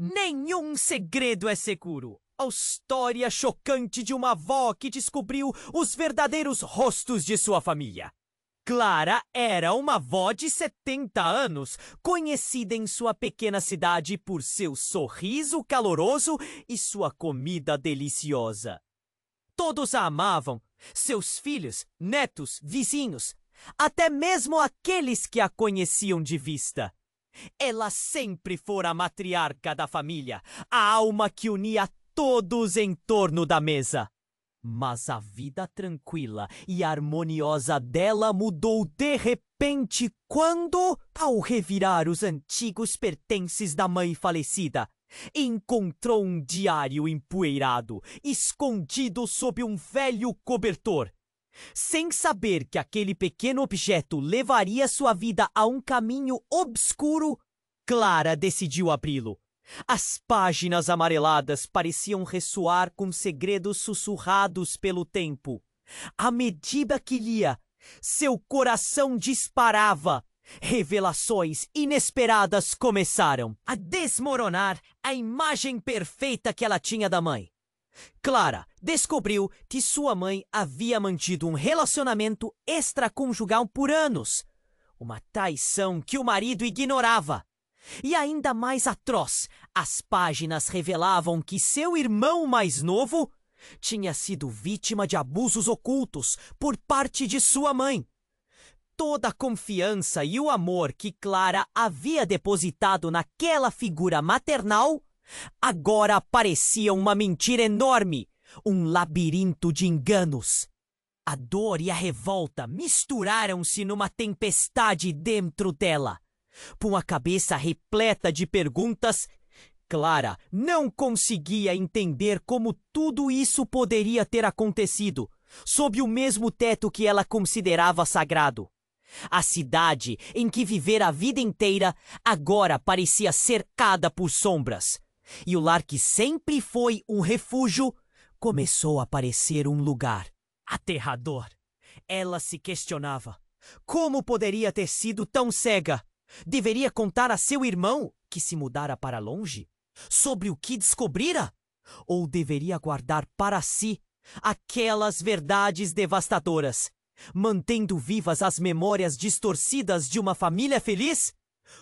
Nenhum segredo é seguro. A história chocante de uma avó que descobriu os verdadeiros rostos de sua família. Clara era uma avó de 70 anos, conhecida em sua pequena cidade por seu sorriso caloroso e sua comida deliciosa. Todos a amavam, seus filhos, netos, vizinhos, até mesmo aqueles que a conheciam de vista. Ela sempre fora a matriarca da família, a alma que unia todos em torno da mesa. Mas a vida tranquila e harmoniosa dela mudou de repente quando, ao revirar os antigos pertences da mãe falecida, encontrou um diário empoeirado, escondido sob um velho cobertor. Sem saber que aquele pequeno objeto levaria sua vida a um caminho obscuro, Clara decidiu abri-lo. As páginas amareladas pareciam ressoar com segredos sussurrados pelo tempo. À medida que lia, seu coração disparava. Revelações inesperadas começaram a desmoronar a imagem perfeita que ela tinha da mãe. Clara descobriu que sua mãe havia mantido um relacionamento extraconjugal por anos. Uma traição que o marido ignorava. E ainda mais atroz, as páginas revelavam que seu irmão mais novo tinha sido vítima de abusos ocultos por parte de sua mãe. Toda a confiança e o amor que Clara havia depositado naquela figura maternal agora parecia uma mentira enorme, um labirinto de enganos. A dor e a revolta misturaram-se numa tempestade dentro dela. Com a cabeça repleta de perguntas, Clara não conseguia entender como tudo isso poderia ter acontecido, sob o mesmo teto que ela considerava sagrado. A cidade em que vivera a vida inteira agora parecia cercada por sombras. E o lar que sempre foi um refúgio começou a parecer um lugar aterrador. Ela se questionava. Como poderia ter sido tão cega? Deveria contar a seu irmão, que se mudara para longe, sobre o que descobrira? Ou deveria guardar para si aquelas verdades devastadoras, mantendo vivas as memórias distorcidas de uma família feliz?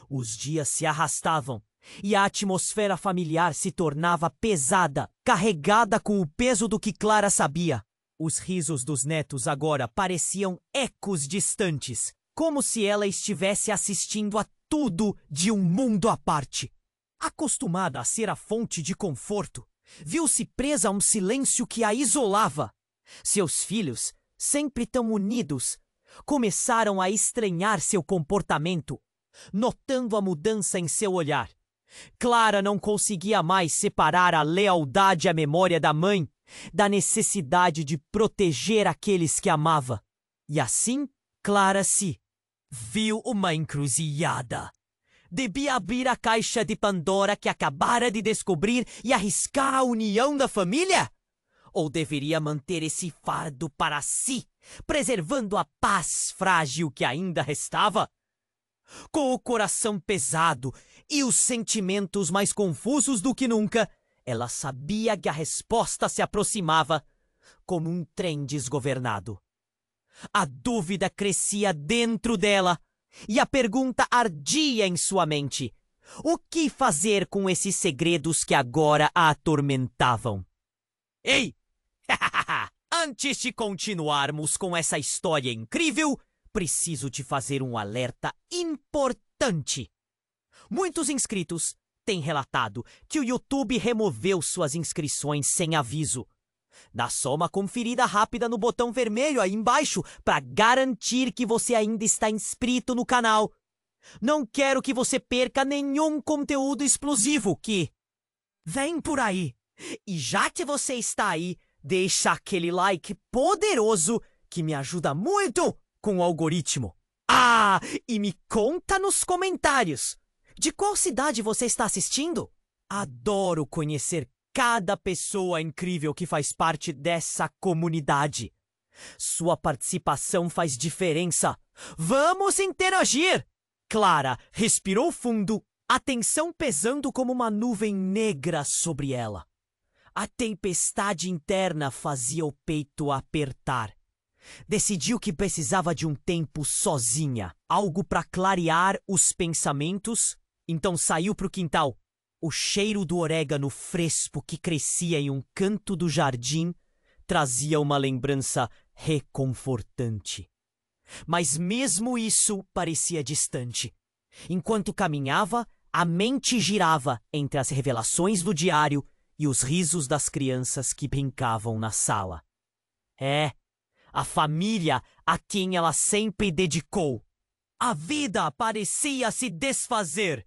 Os dias se arrastavam e a atmosfera familiar se tornava pesada, carregada com o peso do que Clara sabia. Os risos dos netos agora pareciam ecos distantes, como se ela estivesse assistindo a tudo de um mundo à parte. Acostumada a ser a fonte de conforto, viu-se presa a um silêncio que a isolava. Seus filhos, sempre tão unidos, começaram a estranhar seu comportamento, notando a mudança em seu olhar. Clara não conseguia mais separar a lealdade à memória da mãe da necessidade de proteger aqueles que amava. E assim, Clara se viu uma encruzilhada. Devia abrir a caixa de Pandora que acabara de descobrir e arriscar a união da família? Ou deveria manter esse fardo para si, preservando a paz frágil que ainda restava? Com o coração pesado e os sentimentos mais confusos do que nunca, ela sabia que a resposta se aproximava como um trem desgovernado. A dúvida crescia dentro dela e a pergunta ardia em sua mente. O que fazer com esses segredos que agora a atormentavam? Ei! Antes de continuarmos com essa história incrível, preciso te fazer um alerta importante. Muitos inscritos têm relatado que o YouTube removeu suas inscrições sem aviso. Dá só uma conferida rápida no botão vermelho aí embaixo para garantir que você ainda está inscrito no canal. Não quero que você perca nenhum conteúdo exclusivo que vem por aí. E já que você está aí, deixa aquele like poderoso que me ajuda muito com o algoritmo. Ah, e me conta nos comentários. De qual cidade você está assistindo? Adoro conhecer cada pessoa incrível que faz parte dessa comunidade. Sua participação faz diferença. Vamos interagir! Clara respirou fundo a tensão pesando como uma nuvem negra sobre ela. A tempestade interna fazia o peito apertar. Decidiu que precisava de um tempo sozinha, algo para clarear os pensamentos, então saiu para o quintal. O cheiro do orégano fresco que crescia em um canto do jardim trazia uma lembrança reconfortante. Mas mesmo isso parecia distante. Enquanto caminhava, a mente girava entre as revelações do diário e os risos das crianças que brincavam na sala. A família a quem ela sempre dedicou. A vida parecia se desfazer,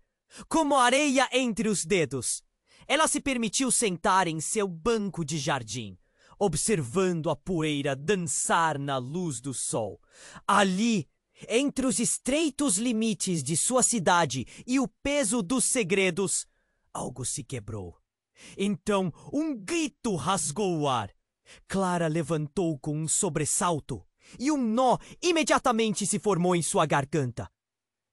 como areia entre os dedos. Ela se permitiu sentar em seu banco de jardim, observando a poeira dançar na luz do sol. Ali, entre os estreitos limites de sua cidade e o peso dos segredos, algo se quebrou. Então, um grito rasgou o ar. Clara levantou com um sobressalto e um nó imediatamente se formou em sua garganta.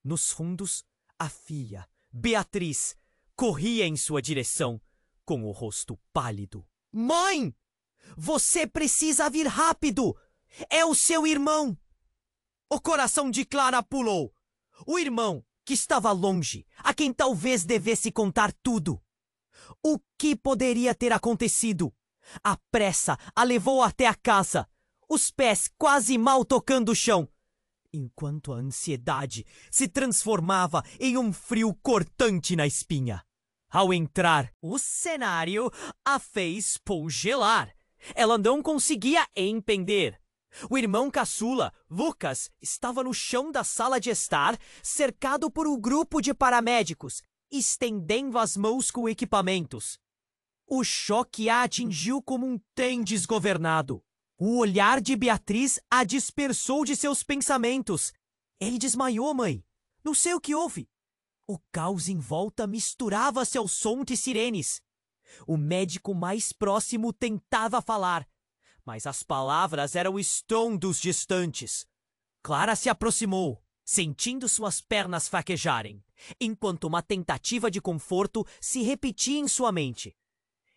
Nos fundos, a filha, Beatriz, corria em sua direção, com o rosto pálido. Mãe! Você precisa vir rápido! É o seu irmão! O coração de Clara pulou. O irmão, que estava longe, a quem talvez devesse contar tudo. O que poderia ter acontecido? A pressa a levou até a casa, os pés quase mal tocando o chão, enquanto a ansiedade se transformava em um frio cortante na espinha. Ao entrar, o cenário a fez congelar. Ela não conseguia entender. O irmão caçula, Lucas, estava no chão da sala de estar, cercado por um grupo de paramédicos, estendendo as mãos com equipamentos. O choque a atingiu como um trem desgovernado. O olhar de Beatriz a dispersou de seus pensamentos. Ele desmaiou, mãe. Não sei o que houve. O caos em volta misturava-se ao som de sirenes. O médico mais próximo tentava falar, mas as palavras eram estrondos distantes. Clara se aproximou, sentindo suas pernas fraquejarem, enquanto uma tentativa de conforto se repetia em sua mente.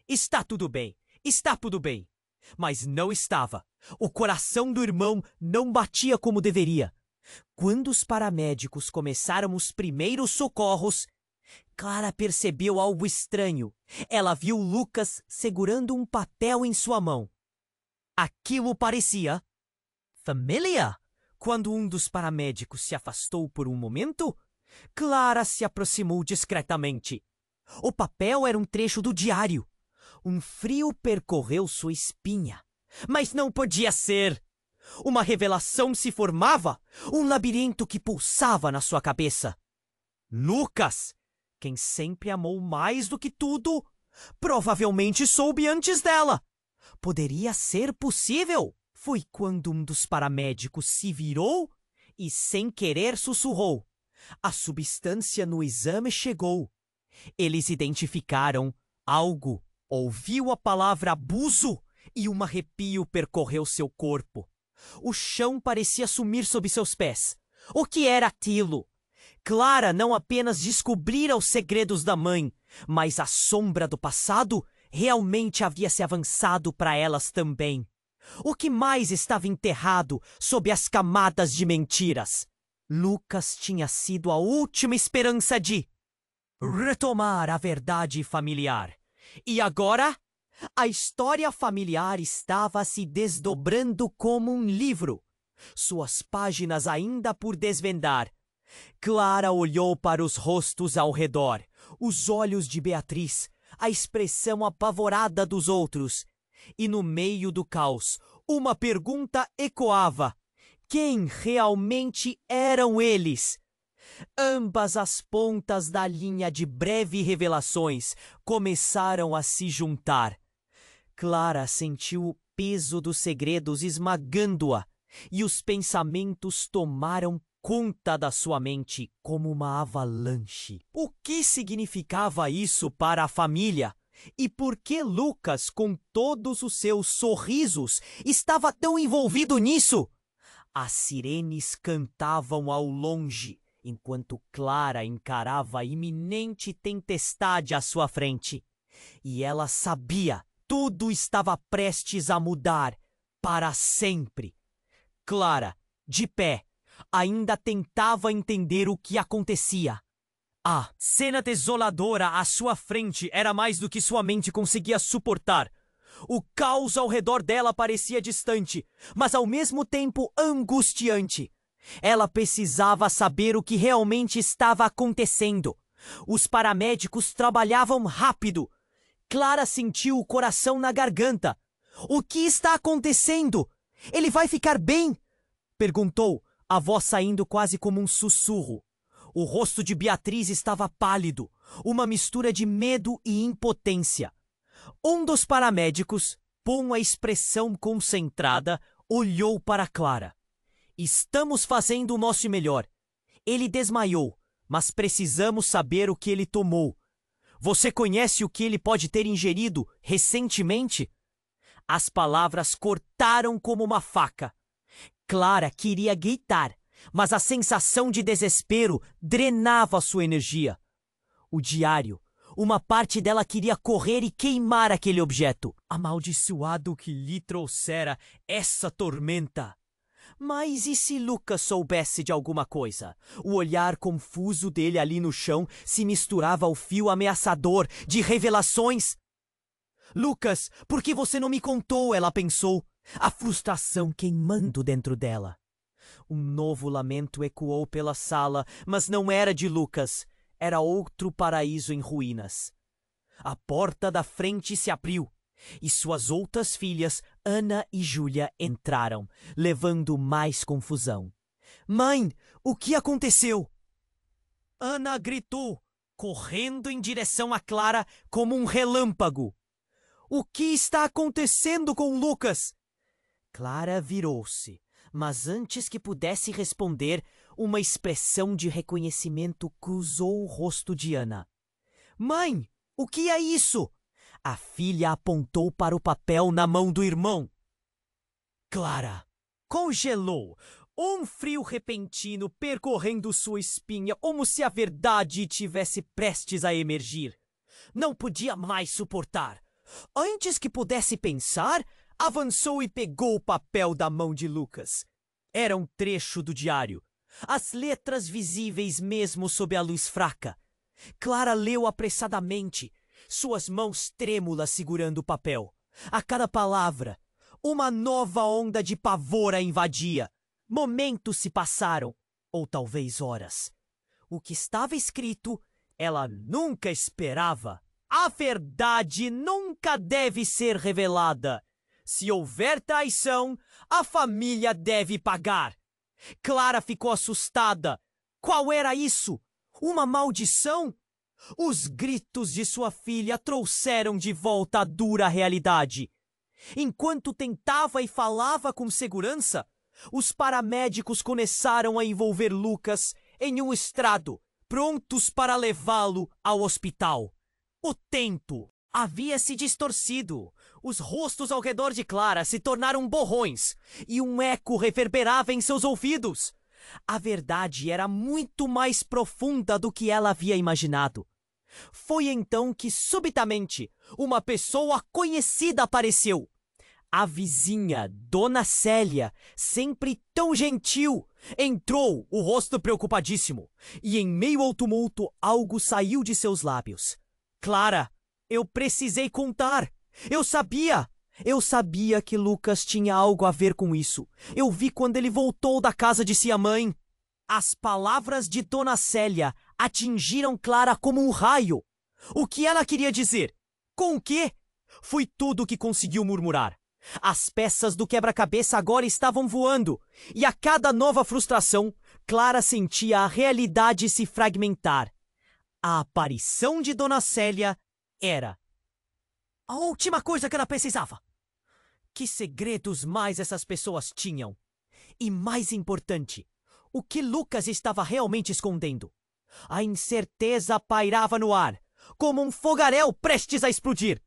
Está tudo bem, está tudo bem. Mas não estava. O coração do irmão não batia como deveria. Quando os paramédicos começaram os primeiros socorros, Clara percebeu algo estranho. Ela viu Lucas segurando um papel em sua mão. Aquilo parecia família. Quando um dos paramédicos se afastou por um momento, Clara se aproximou discretamente. O papel era um trecho do diário. Um frio percorreu sua espinha. Mas não podia ser. Uma revelação se formava, um labirinto que pulsava na sua cabeça. Lucas, quem sempre amou mais do que tudo, provavelmente soube antes dela. Poderia ser possível. Foi quando um dos paramédicos se virou e, sem querer, sussurrou. A substância no exame chegou. Eles identificaram algo. Ouviu a palavra abuso e um arrepio percorreu seu corpo. O chão parecia sumir sob seus pés. O que era aquilo? Clara não apenas descobrira os segredos da mãe, mas a sombra do passado realmente havia se avançado para elas também. O que mais estava enterrado sob as camadas de mentiras? Lucas tinha sido a última esperança de retomar a verdade familiar. E agora, a história familiar estava se desdobrando como um livro, suas páginas ainda por desvendar. Clara olhou para os rostos ao redor, os olhos de Beatriz, a expressão apavorada dos outros. E no meio do caos, uma pergunta ecoava. Quem realmente eram eles? Ambas as pontas da linha de breve revelações começaram a se juntar. Clara sentiu o peso dos segredos esmagando-a, e os pensamentos tomaram conta da sua mente como uma avalanche. O que significava isso para a família? E por que Lucas, com todos os seus sorrisos, estava tão envolvido nisso? As sirenes cantavam ao longe. enquanto Clara encarava a iminente tempestade à sua frente. E ela sabia, tudo estava prestes a mudar para sempre. Clara, de pé, ainda tentava entender o que acontecia. A cena desoladora à sua frente era mais do que sua mente conseguia suportar. O caos ao redor dela parecia distante, mas ao mesmo tempo angustiante. Ela precisava saber o que realmente estava acontecendo. Os paramédicos trabalhavam rápido. Clara sentiu o coração na garganta. O que está acontecendo? Ele vai ficar bem? Perguntou, a voz saindo quase como um sussurro. O rosto de Beatriz estava pálido, uma mistura de medo e impotência. Um dos paramédicos, com a expressão concentrada, olhou para Clara. Estamos fazendo o nosso melhor. Ele desmaiou, mas precisamos saber o que ele tomou. Você conhece o que ele pode ter ingerido recentemente? As palavras cortaram como uma faca. Clara queria gritar, mas a sensação de desespero drenava sua energia. O diário, uma parte dela queria correr e queimar aquele objeto. Amaldiçoado que lhe trouxera essa tormenta! Mas e se Lucas soubesse de alguma coisa? O olhar confuso dele ali no chão se misturava ao fio ameaçador de revelações. Lucas, por que você não me contou? Ela pensou, a frustração queimando dentro dela. Um novo lamento ecoou pela sala, mas não era de Lucas. Era outro paraíso em ruínas. A porta da frente se abriu e suas outras filhas, Ana e Júlia, entraram, levando mais confusão. Mãe, o que aconteceu? Ana gritou, correndo em direção a Clara como um relâmpago. O que está acontecendo com Lucas? Clara virou-se, mas antes que pudesse responder, uma expressão de reconhecimento cruzou o rosto de Ana. Mãe, o que é isso? A filha apontou para o papel na mão do irmão. Clara congelou, um frio repentino percorrendo sua espinha, como se a verdade tivesse prestes a emergir. Não podia mais suportar. Antes que pudesse pensar, avançou e pegou o papel da mão de Lucas. Era um trecho do diário, as letras visíveis mesmo sob a luz fraca. Clara leu apressadamente, suas mãos trêmulas segurando o papel. A cada palavra, uma nova onda de pavor a invadia. Momentos se passaram, ou talvez horas. O que estava escrito, ela nunca esperava. A verdade nunca deve ser revelada. Se houver traição, a família deve pagar. Clara ficou assustada. Qual era isso? Uma maldição? Os gritos de sua filha trouxeram de volta a dura realidade. Enquanto tentava e falava com segurança, os paramédicos começaram a envolver Lucas em um estrado, prontos para levá-lo ao hospital. O tempo havia se distorcido. Os rostos ao redor de Clara se tornaram borrões e um eco reverberava em seus ouvidos. A verdade era muito mais profunda do que ela havia imaginado. Foi então que, subitamente, uma pessoa conhecida apareceu. A vizinha, Dona Célia, sempre tão gentil, entrou, o rosto preocupadíssimo, e em meio ao tumulto algo saiu de seus lábios. Clara, eu precisei contar. Eu sabia que Lucas tinha algo a ver com isso. Eu vi quando ele voltou da casa de sua mãe. As palavras de Dona Célia atingiram Clara como um raio. O que ela queria dizer? Com o quê? Foi tudo o que conseguiu murmurar. As peças do quebra-cabeça agora estavam voando, e a cada nova frustração, Clara sentia a realidade se fragmentar. A aparição de Dona Célia era a última coisa que ela precisava. Que segredos mais essas pessoas tinham? E mais importante, o que Lucas estava realmente escondendo? A incerteza pairava no ar, como um fogaréu prestes a explodir.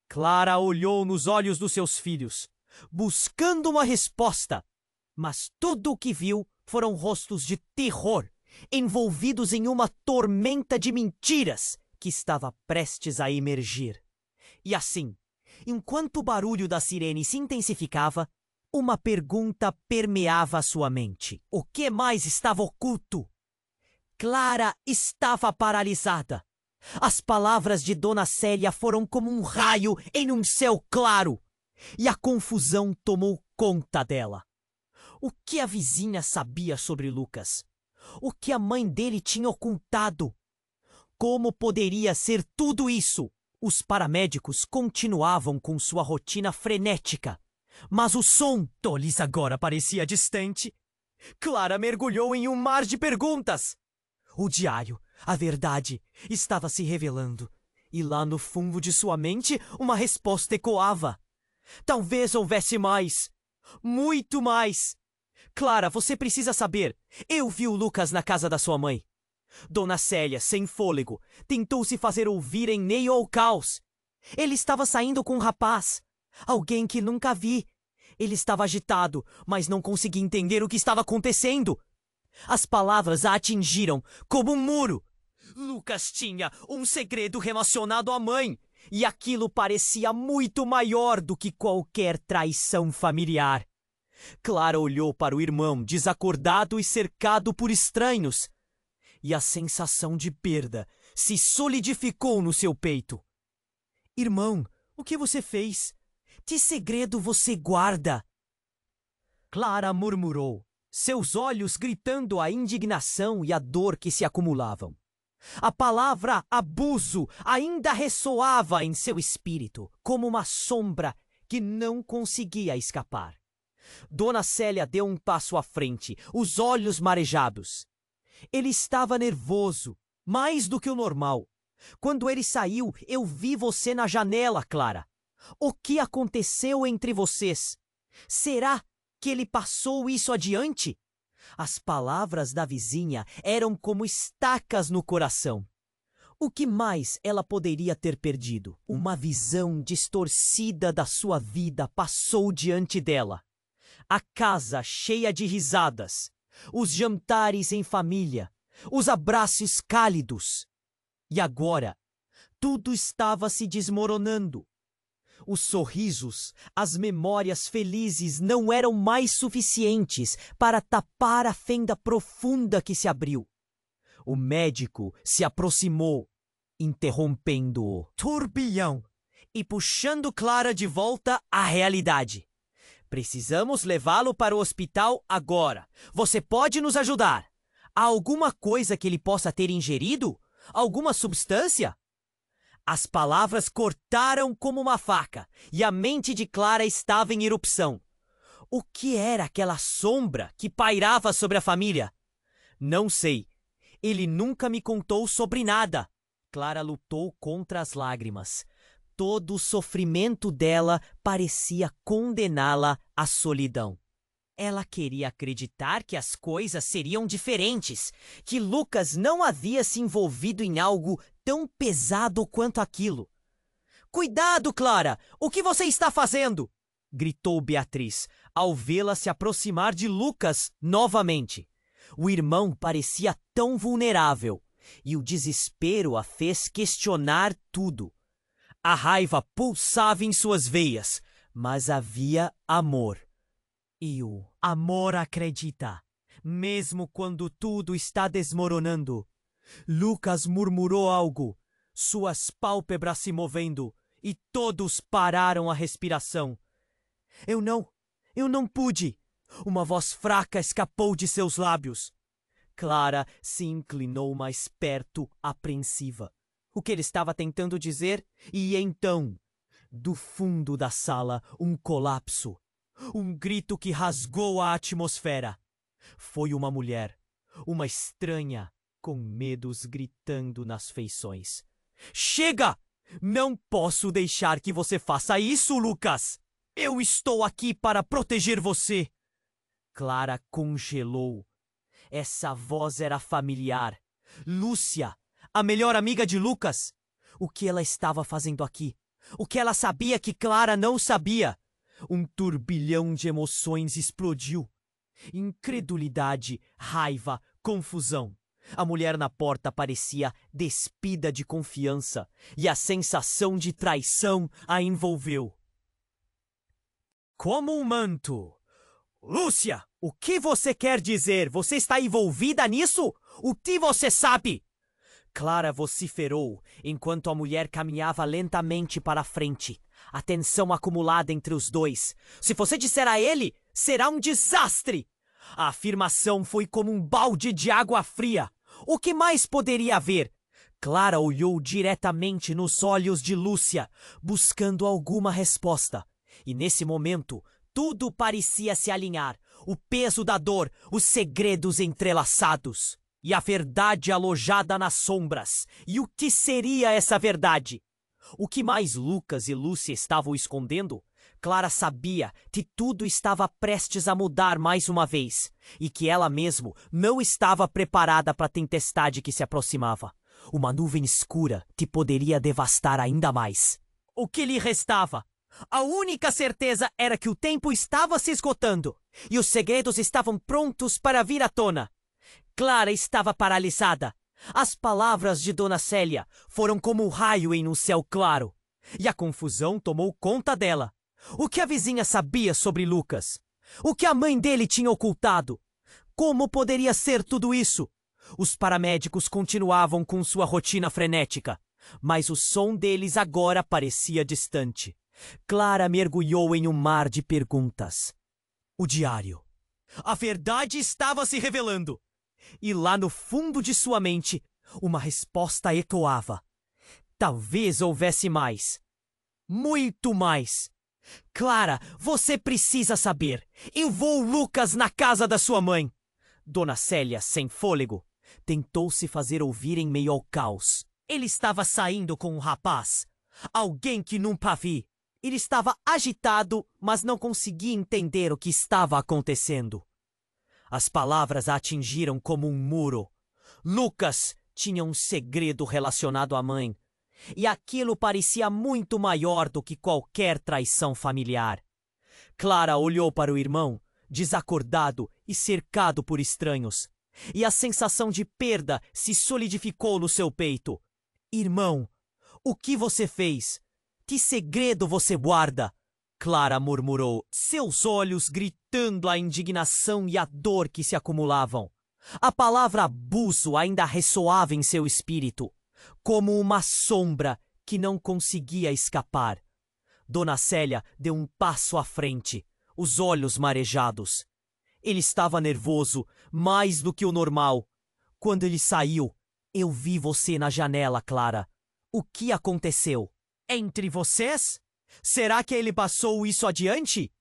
Clara olhou nos olhos dos seus filhos, buscando uma resposta, mas tudo o que viu foram rostos de terror envolvidos em uma tormenta de mentiras que estava prestes a emergir. E assim, enquanto o barulho da sirene se intensificava, uma pergunta permeava sua mente. O que mais estava oculto? Clara estava paralisada. As palavras de Dona Célia foram como um raio em um céu claro, e a confusão tomou conta dela. O que a vizinha sabia sobre Lucas? O que a mãe dele tinha ocultado? Como poderia ser tudo isso? Os paramédicos continuavam com sua rotina frenética, mas o som deles agora parecia distante. Clara mergulhou em um mar de perguntas. O diário, a verdade, estava se revelando, e lá no fundo de sua mente uma resposta ecoava. Talvez houvesse mais. Muito mais. Clara, você precisa saber. Eu vi o Lucas na casa da sua mãe. Dona Célia, sem fôlego, tentou se fazer ouvir em meio ao caos. Ele estava saindo com um rapaz. Alguém que nunca vi. Ele estava agitado, mas não conseguia entender o que estava acontecendo. As palavras a atingiram como um muro. Lucas tinha um segredo relacionado à mãe, e aquilo parecia muito maior do que qualquer traição familiar. Clara olhou para o irmão, desacordado e cercado por estranhos, e a sensação de perda se solidificou no seu peito. Irmão, o que você fez? Que segredo você guarda? Clara murmurou, seus olhos gritando a indignação e a dor que se acumulavam. A palavra abuso ainda ressoava em seu espírito, como uma sombra que não conseguia escapar. Dona Célia deu um passo à frente, os olhos marejados. Ele estava nervoso, mais do que o normal. Quando ele saiu, eu vi você na janela, Clara. O que aconteceu entre vocês? Será que ele passou isso adiante? As palavras da vizinha eram como estacas no coração. O que mais ela poderia ter perdido? Uma visão distorcida da sua vida passou diante dela. A casa cheia de risadas, os jantares em família, os abraços cálidos. E agora, tudo estava se desmoronando. Os sorrisos, as memórias felizes não eram mais suficientes para tapar a fenda profunda que se abriu. O médico se aproximou, interrompendo-o turbilhão e puxando Clara de volta à realidade. Precisamos levá-lo para o hospital agora. Você pode nos ajudar? Há alguma coisa que ele possa ter ingerido? Alguma substância? As palavras cortaram como uma faca, e a mente de Clara estava em erupção. O que era aquela sombra que pairava sobre a família? Não sei. Ele nunca me contou sobre nada. Clara lutou contra as lágrimas. Todo o sofrimento dela parecia condená-la à solidão. Ela queria acreditar que as coisas seriam diferentes, que Lucas não havia se envolvido em algo tão pesado quanto aquilo. Cuidado, Clara! O que você está fazendo? Gritou Beatriz, ao vê-la se aproximar de Lucas novamente. O irmão parecia tão vulnerável, e o desespero a fez questionar tudo. A raiva pulsava em suas veias, mas havia amor. E o amor acredita, mesmo quando tudo está desmoronando. Lucas murmurou algo, suas pálpebras se movendo, e todos pararam a respiração. Eu não pude. Uma voz fraca escapou de seus lábios. Clara se inclinou mais perto, apreensiva. O que ele estava tentando dizer? E então, do fundo da sala, um colapso. Um grito que rasgou a atmosfera. Foi uma mulher, uma estranha, com medos gritando nas feições. Chega! Não posso deixar que você faça isso, Lucas! Eu estou aqui para proteger você! Clara congelou. Essa voz era familiar. Lúcia, a melhor amiga de Lucas. O que ela estava fazendo aqui? O que ela sabia que Clara não sabia? Um turbilhão de emoções explodiu. Incredulidade, raiva, confusão. A mulher na porta parecia despida de confiança e a sensação de traição a envolveu. Como um manto. Lúcia, o que você quer dizer? Você está envolvida nisso? O que você sabe? Clara vociferou enquanto a mulher caminhava lentamente para a frente. A tensão acumulada entre os dois. Se você disser a ele, será um desastre! A afirmação foi como um balde de água fria. O que mais poderia haver? Clara olhou diretamente nos olhos de Lúcia, buscando alguma resposta. E nesse momento, tudo parecia se alinhar. O peso da dor, os segredos entrelaçados. E a verdade alojada nas sombras. E o que seria essa verdade? O que mais Lucas e Lúcia estavam escondendo? Clara sabia que tudo estava prestes a mudar mais uma vez. E que ela mesmo não estava preparada para a tempestade que se aproximava. Uma nuvem escura que poderia devastar ainda mais. O que lhe restava? A única certeza era que o tempo estava se esgotando. E os segredos estavam prontos para vir à tona. Clara estava paralisada. As palavras de Dona Célia foram como um raio em um céu claro. E a confusão tomou conta dela. O que a vizinha sabia sobre Lucas? O que a mãe dele tinha ocultado? Como poderia ser tudo isso? Os paramédicos continuavam com sua rotina frenética, mas o som deles agora parecia distante. Clara mergulhou em um mar de perguntas. O diário. A verdade estava se revelando. E lá no fundo de sua mente, uma resposta ecoava. Talvez houvesse mais. Muito mais. Clara, você precisa saber. Envolva Lucas na casa da sua mãe. Dona Célia, sem fôlego, tentou se fazer ouvir em meio ao caos. Ele estava saindo com um rapaz. Alguém que nunca vi. Ele estava agitado, mas não conseguia entender o que estava acontecendo. As palavras a atingiram como um muro. Lucas tinha um segredo relacionado à mãe. E aquilo parecia muito maior do que qualquer traição familiar. Clara olhou para o irmão, desacordado e cercado por estranhos. E a sensação de perda se solidificou no seu peito. Irmão, o que você fez? Que segredo você guarda? Clara murmurou, seus olhos gritando a indignação e a dor que se acumulavam. A palavra abuso ainda ressoava em seu espírito, como uma sombra que não conseguia escapar. Dona Célia deu um passo à frente, os olhos marejados. Ele estava nervoso, mais do que o normal. Quando ele saiu, eu vi você na janela, Clara. O que aconteceu? Entre vocês? Será que ele passou isso adiante?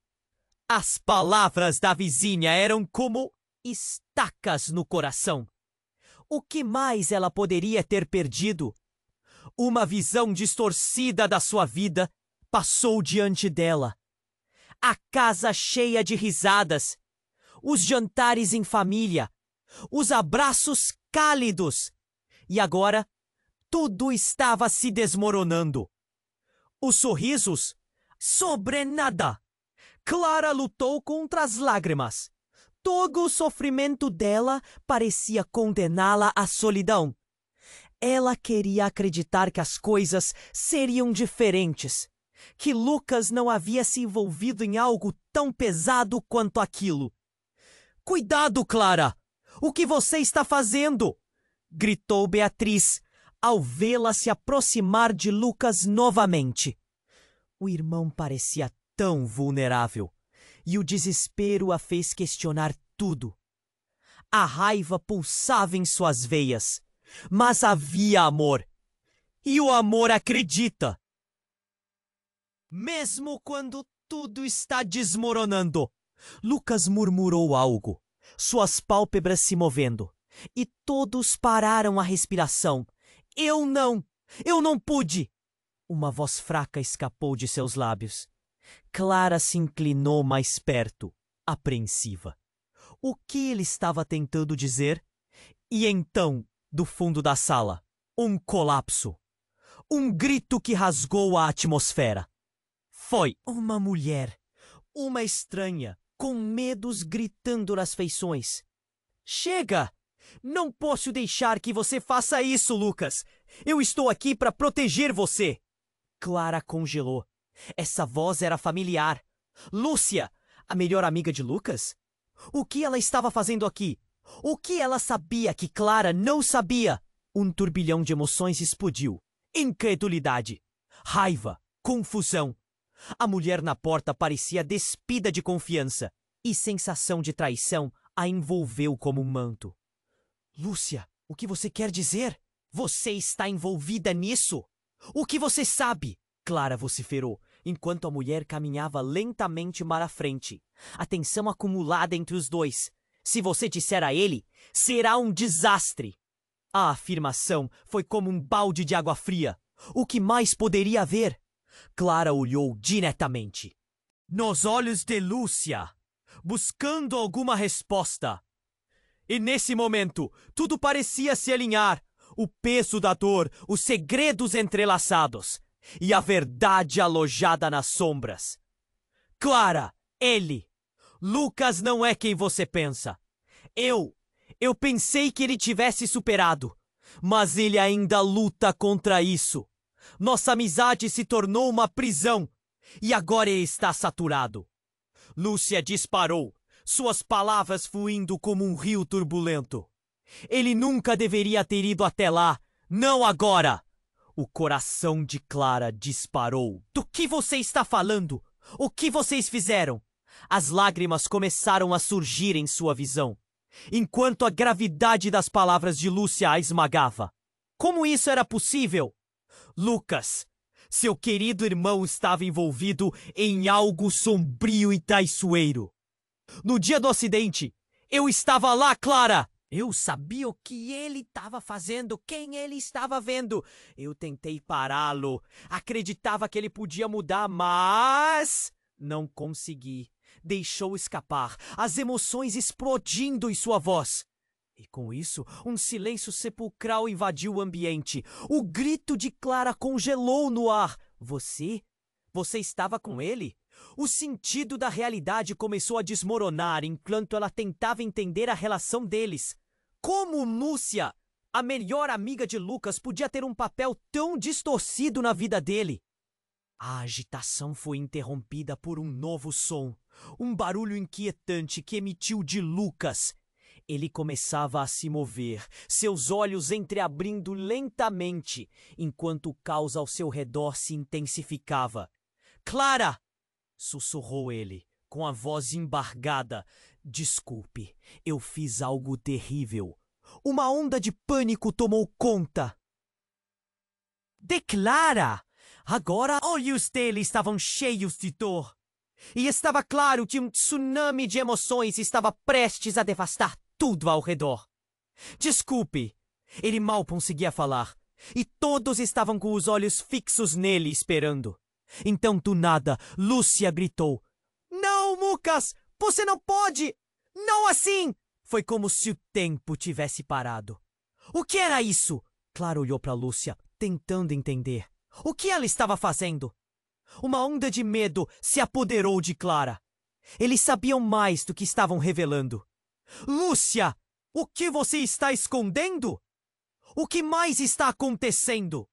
As palavras da vizinha eram como estacas no coração. O que mais ela poderia ter perdido? Uma visão distorcida da sua vida passou diante dela. A casa cheia de risadas, os jantares em família, os abraços cálidos. E agora, tudo estava se desmoronando. Os sorrisos, sobre nada. Clara lutou contra as lágrimas. Todo o sofrimento dela parecia condená-la à solidão. Ela queria acreditar que as coisas seriam diferentes, que Lucas não havia se envolvido em algo tão pesado quanto aquilo. Cuidado, Clara! O que você está fazendo? Gritou Beatriz, ao vê-la se aproximar de Lucas novamente. O irmão parecia tão vulnerável, e o desespero a fez questionar tudo. A raiva pulsava em suas veias, mas havia amor. E o amor acredita. Mesmo quando tudo está desmoronando, Lucas murmurou algo, suas pálpebras se movendo, e todos pararam a respiração. Eu não pude! Uma voz fraca escapou de seus lábios. Clara se inclinou mais perto, apreensiva. O que ele estava tentando dizer? E então, do fundo da sala, um colapso. Um grito que rasgou a atmosfera. Foi uma mulher, uma estranha, com medos gritando nas feições. Chega! Não posso deixar que você faça isso, Lucas. Eu estou aqui para proteger você. Clara congelou. Essa voz era familiar. Lúcia, a melhor amiga de Lucas? O que ela estava fazendo aqui? O que ela sabia que Clara não sabia? Um turbilhão de emoções explodiu. Incredulidade, raiva, confusão. A mulher na porta parecia despida de confiança e sensação de traição a envolveu como um manto. Lúcia, o que você quer dizer? Você está envolvida nisso? O que você sabe? Clara vociferou, enquanto a mulher caminhava lentamente para a frente. A tensão acumulada entre os dois. Se você disser a ele, será um desastre. A afirmação foi como um balde de água fria. O que mais poderia haver? Clara olhou diretamente nos olhos de Lúcia, buscando alguma resposta. E nesse momento, tudo parecia se alinhar. O peso da dor, os segredos entrelaçados e a verdade alojada nas sombras. Clara, Lucas não é quem você pensa. Eu pensei que ele tivesse superado, mas ele ainda luta contra isso. Nossa amizade se tornou uma prisão e agora ele está saturado. Lúcia disparou, suas palavras fluindo como um rio turbulento. Ele nunca deveria ter ido até lá, não agora. O coração de Clara disparou. Do que você está falando? O que vocês fizeram? As lágrimas começaram a surgir em sua visão, enquanto a gravidade das palavras de Lúcia a esmagava. Como isso era possível? Lucas, seu querido irmão estava envolvido em algo sombrio e traiçoeiro. No dia do acidente, eu estava lá, Clara! Eu sabia o que ele estava fazendo, quem ele estava vendo. Eu tentei pará-lo, acreditava que ele podia mudar, mas não consegui. Deixou escapar, as emoções explodindo em sua voz. E com isso, um silêncio sepulcral invadiu o ambiente. O grito de Clara congelou no ar. Você? Você estava com ele? O sentido da realidade começou a desmoronar enquanto ela tentava entender a relação deles. Como Lúcia, a melhor amiga de Lucas, podia ter um papel tão distorcido na vida dele? A agitação foi interrompida por um novo som, um barulho inquietante que emitiu de Lucas. Ele começava a se mover, seus olhos entreabrindo lentamente, enquanto o caos ao seu redor se intensificava. Clara! Sussurrou ele, com a voz embargada. Desculpe, eu fiz algo terrível. Uma onda de pânico tomou conta de Clara. Agora olhos dele estavam cheios de dor. E estava claro que um tsunami de emoções estava prestes a devastar tudo ao redor. Desculpe, ele mal conseguia falar, e todos estavam com os olhos fixos nele esperando. Então, do nada, Lúcia gritou: Não, Lucas! Você não pode! Não assim! Foi como se o tempo tivesse parado. O que era isso? Clara olhou para Lúcia, tentando entender. O que ela estava fazendo? Uma onda de medo se apoderou de Clara. Eles sabiam mais do que estavam revelando. Lúcia! O que você está escondendo? O que mais está acontecendo?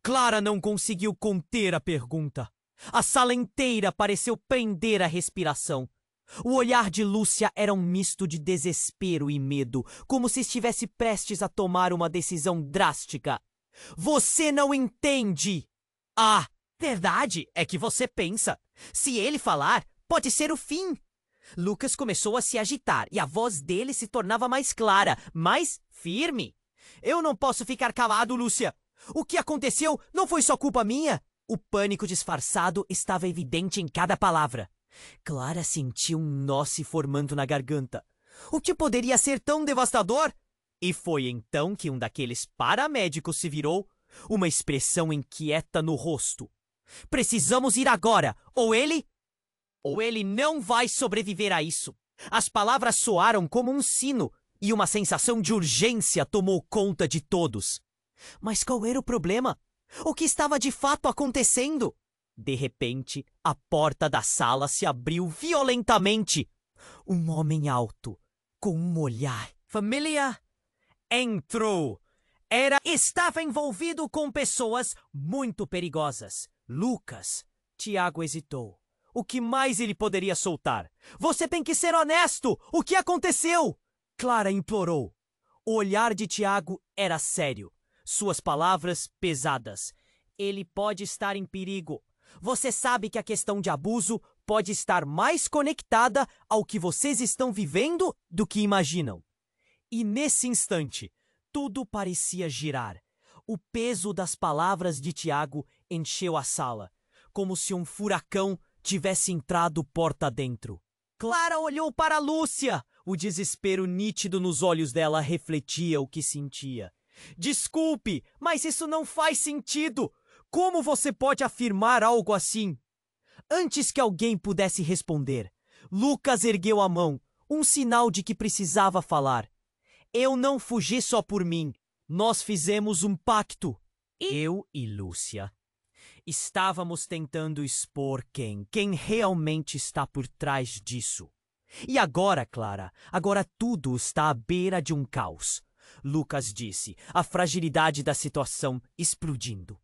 Clara não conseguiu conter a pergunta. A sala inteira pareceu prender a respiração. O olhar de Lúcia era um misto de desespero e medo, como se estivesse prestes a tomar uma decisão drástica. Você não entende! Ah, verdade é que você pensa. Se ele falar, pode ser o fim. Lucas começou a se agitar e a voz dele se tornava mais clara, mais firme. Eu não posso ficar calado, Lúcia. O que aconteceu não foi só culpa minha. O pânico disfarçado estava evidente em cada palavra. Clara sentiu um nó se formando na garganta. O que poderia ser tão devastador? E foi então que um daqueles paramédicos se virou, uma expressão inquieta no rosto. Precisamos ir agora, ou ele não vai sobreviver a isso. As palavras soaram como um sino, e uma sensação de urgência tomou conta de todos. Mas qual era o problema? O que estava de fato acontecendo? De repente, a porta da sala se abriu violentamente. Um homem alto, com um olhar familiar, entrou. Estava envolvido com pessoas muito perigosas. Lucas. Tiago hesitou. O que mais ele poderia soltar? Você tem que ser honesto! O que aconteceu? Clara implorou. O olhar de Tiago era sério. Suas palavras pesadas. Ele pode estar em perigo. Você sabe que a questão de abuso pode estar mais conectada ao que vocês estão vivendo do que imaginam. E nesse instante, tudo parecia girar. O peso das palavras de Tiago encheu a sala, como se um furacão tivesse entrado porta dentro. Clara olhou para Lúcia. O desespero nítido nos olhos dela refletia o que sentia. Desculpe, mas isso não faz sentido. Como você pode afirmar algo assim? Antes que alguém pudesse responder, Lucas ergueu a mão, um sinal de que precisava falar. Eu não fugi só por mim. Nós fizemos um pacto. Eu e Lúcia. Estávamos tentando expor quem realmente está por trás disso. E agora, Clara, agora tudo está à beira de um caos. Lucas disse, a fragilidade da situação explodindo.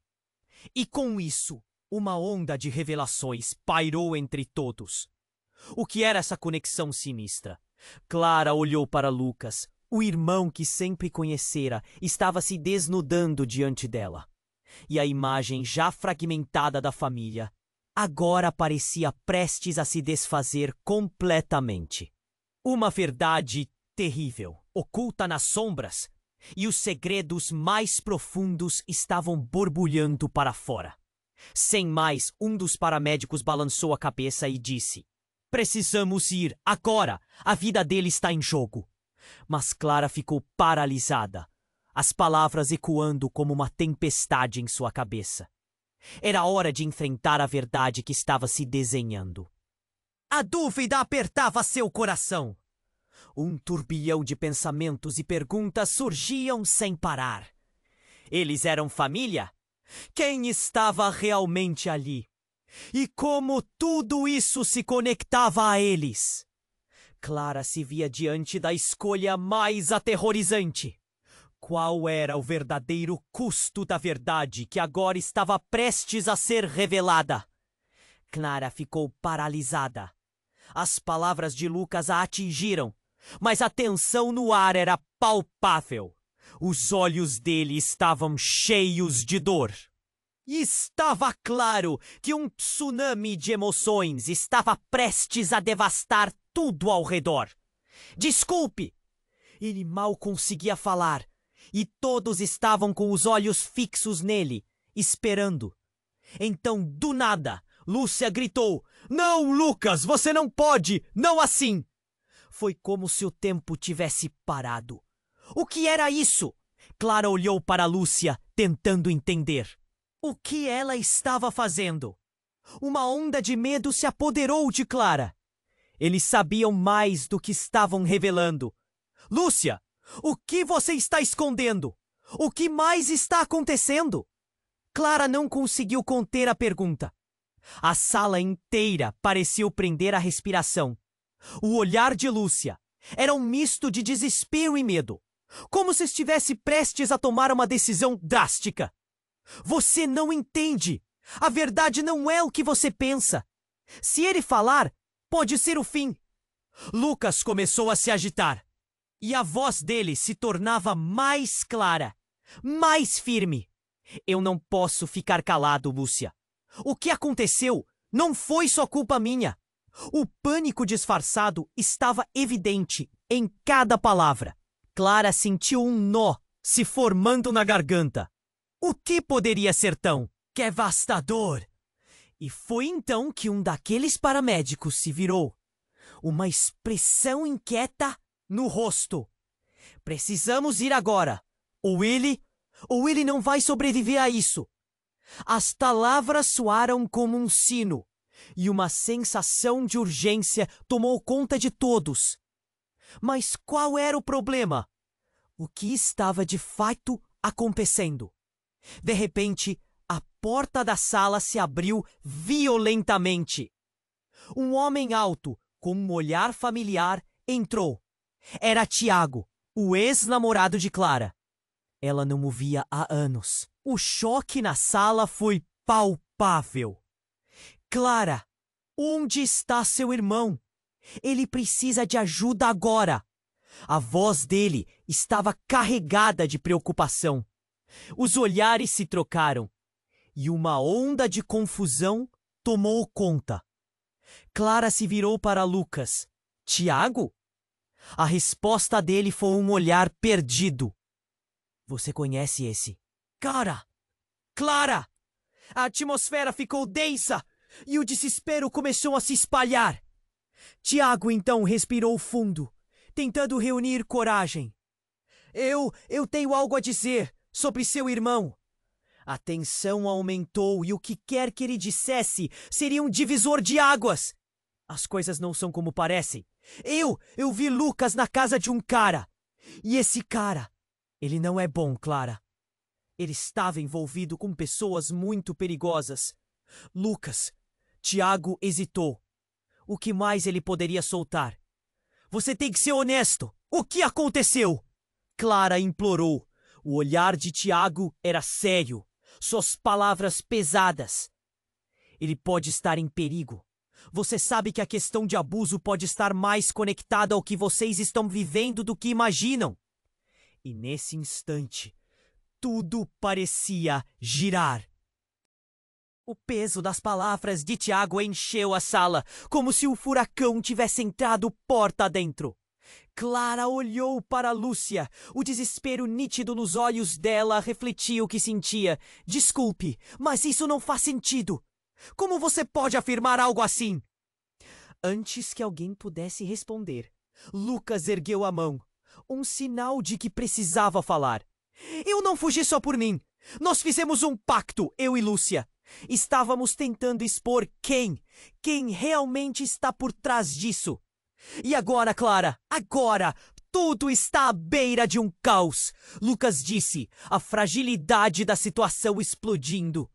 E com isso, uma onda de revelações pairou entre todos. O que era essa conexão sinistra? Clara olhou para Lucas. O irmão que sempre conhecera estava se desnudando diante dela. E a imagem já fragmentada da família agora parecia prestes a se desfazer completamente. Uma verdade terrível, oculta nas sombras, e os segredos mais profundos estavam borbulhando para fora. Sem mais, um dos paramédicos balançou a cabeça e disse: Precisamos ir, agora! A vida dele está em jogo. Mas Clara ficou paralisada, as palavras ecoando como uma tempestade em sua cabeça. Era hora de enfrentar a verdade que estava se desenhando. A dúvida apertava seu coração. Um turbilhão de pensamentos e perguntas surgiam sem parar. Eles eram família? Quem estava realmente ali? E como tudo isso se conectava a eles? Clara se via diante da escolha mais aterrorizante. Qual era o verdadeiro custo da verdade que agora estava prestes a ser revelada? Clara ficou paralisada. As palavras de Lucas a atingiram, mas a tensão no ar era palpável. Os olhos dele estavam cheios de dor. E estava claro que um tsunami de emoções estava prestes a devastar tudo ao redor. Desculpe! Ele mal conseguia falar, e todos estavam com os olhos fixos nele, esperando. Então, do nada, Lúcia gritou: Não, Lucas, você não pode! Não assim! Foi como se o tempo tivesse parado. O que era isso? Clara olhou para Lúcia, tentando entender. O que ela estava fazendo? Uma onda de medo se apoderou de Clara. Eles sabiam mais do que estavam revelando. Lúcia, o que você está escondendo? O que mais está acontecendo? Clara não conseguiu conter a pergunta. A sala inteira pareceu prender a respiração. O olhar de Lúcia era um misto de desespero e medo, como se estivesse prestes a tomar uma decisão drástica. Você não entende. A verdade não é o que você pensa. Se ele falar, pode ser o fim. Lucas começou a se agitar, e a voz dele se tornava mais clara, mais firme. Eu não posso ficar calado, Lúcia. O que aconteceu não foi só culpa minha. O pânico disfarçado estava evidente em cada palavra. Clara sentiu um nó se formando na garganta. O que poderia ser tão devastador? E foi então que um daqueles paramédicos se virou, uma expressão inquieta no rosto. Precisamos ir agora. Ou ele não vai sobreviver a isso. As palavras soaram como um sino, e uma sensação de urgência tomou conta de todos. Mas qual era o problema? O que estava de fato acontecendo? De repente, a porta da sala se abriu violentamente. Um homem alto, com um olhar familiar, entrou. Era Tiago, o ex-namorado de Clara. Ela não o via há anos. O choque na sala foi palpável. Clara, onde está seu irmão? Ele precisa de ajuda agora. A voz dele estava carregada de preocupação. Os olhares se trocaram e uma onda de confusão tomou conta. Clara se virou para Lucas. Tiago? A resposta dele foi um olhar perdido. Você conhece esse? Cara! Clara! A atmosfera ficou densa e o desespero começou a se espalhar. Tiago então respirou fundo, tentando reunir coragem. Eu tenho algo a dizer sobre seu irmão. A tensão aumentou e o que quer que ele dissesse seria um divisor de águas. As coisas não são como parecem. Eu vi Lucas na casa de um cara. E esse cara, ele não é bom, Clara. Ele estava envolvido com pessoas muito perigosas. Lucas, Tiago hesitou. O que mais ele poderia soltar? Você tem que ser honesto. O que aconteceu? Clara implorou. O olhar de Tiago era sério. Suas palavras pesadas. Ele pode estar em perigo. Você sabe que a questão de abuso pode estar mais conectada ao que vocês estão vivendo do que imaginam. E nesse instante, tudo parecia girar. O peso das palavras de Tiago encheu a sala, como se o furacão tivesse entrado porta adentro. Clara olhou para Lúcia. O desespero nítido nos olhos dela refletia o que sentia. Desculpe, mas isso não faz sentido. Como você pode afirmar algo assim? Antes que alguém pudesse responder, Lucas ergueu a mão. Um sinal de que precisava falar. Eu não fugi só por mim. Nós fizemos um pacto, eu e Lúcia. Estávamos tentando expor quem realmente está por trás disso. E agora, Clara, agora, tudo está à beira de um caos. Lucas disse, a fragilidade da situação explodindo.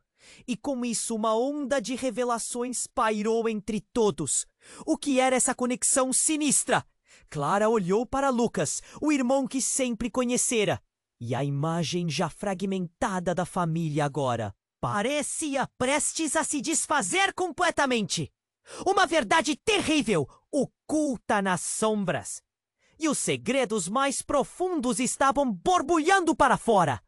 E com isso uma onda de revelações pairou entre todos. O que era essa conexão sinistra? Clara olhou para Lucas, o irmão que sempre conhecera. E a imagem já fragmentada da família agora parecia prestes a se desfazer completamente. Uma verdade terrível, oculta nas sombras. E os segredos mais profundos estavam borbulhando para fora.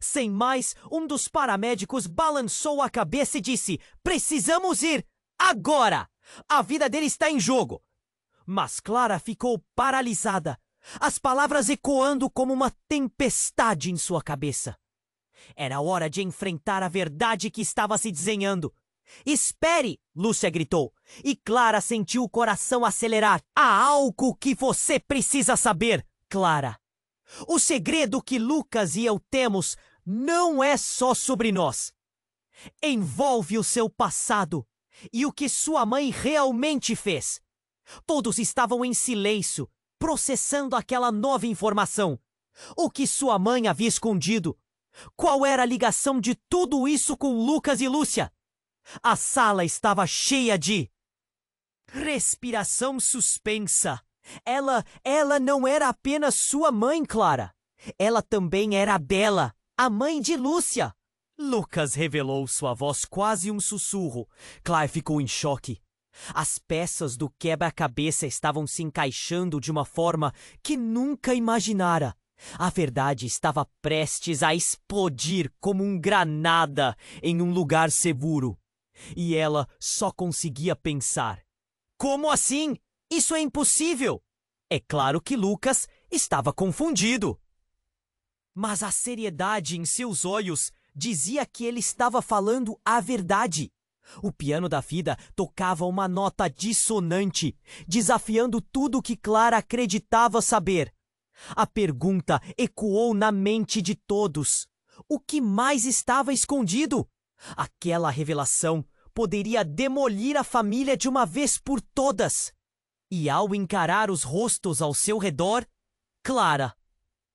Sem mais, um dos paramédicos balançou a cabeça e disse: precisamos ir agora! A vida dele está em jogo. Mas Clara ficou paralisada, as palavras ecoando como uma tempestade em sua cabeça. Era hora de enfrentar a verdade que estava se desenhando. Espere! Lúcia gritou, e Clara sentiu o coração acelerar. Há algo que você precisa saber, Clara. O segredo que Lucas e eu temos não é só sobre nós. Envolve o seu passado e o que sua mãe realmente fez. Todos estavam em silêncio, processando aquela nova informação. O que sua mãe havia escondido? Qual era a ligação de tudo isso com Lucas e Lúcia? A sala estava cheia de respiração suspensa. Ela não era apenas sua mãe, Clara. Ela também era a Bela, a mãe de Lúcia. Lucas revelou, sua voz quase um sussurro. Clara ficou em choque. As peças do quebra-cabeça estavam se encaixando de uma forma que nunca imaginara. A verdade estava prestes a explodir como uma granada em um lugar seguro. E ela só conseguia pensar: como assim? Isso é impossível! É claro que Lucas estava confundido. Mas a seriedade em seus olhos dizia que ele estava falando a verdade. O piano da vida tocava uma nota dissonante, desafiando tudo o que Clara acreditava saber. A pergunta ecoou na mente de todos. O que mais estava escondido? Aquela revelação poderia demolir a família de uma vez por todas. E ao encarar os rostos ao seu redor, Clara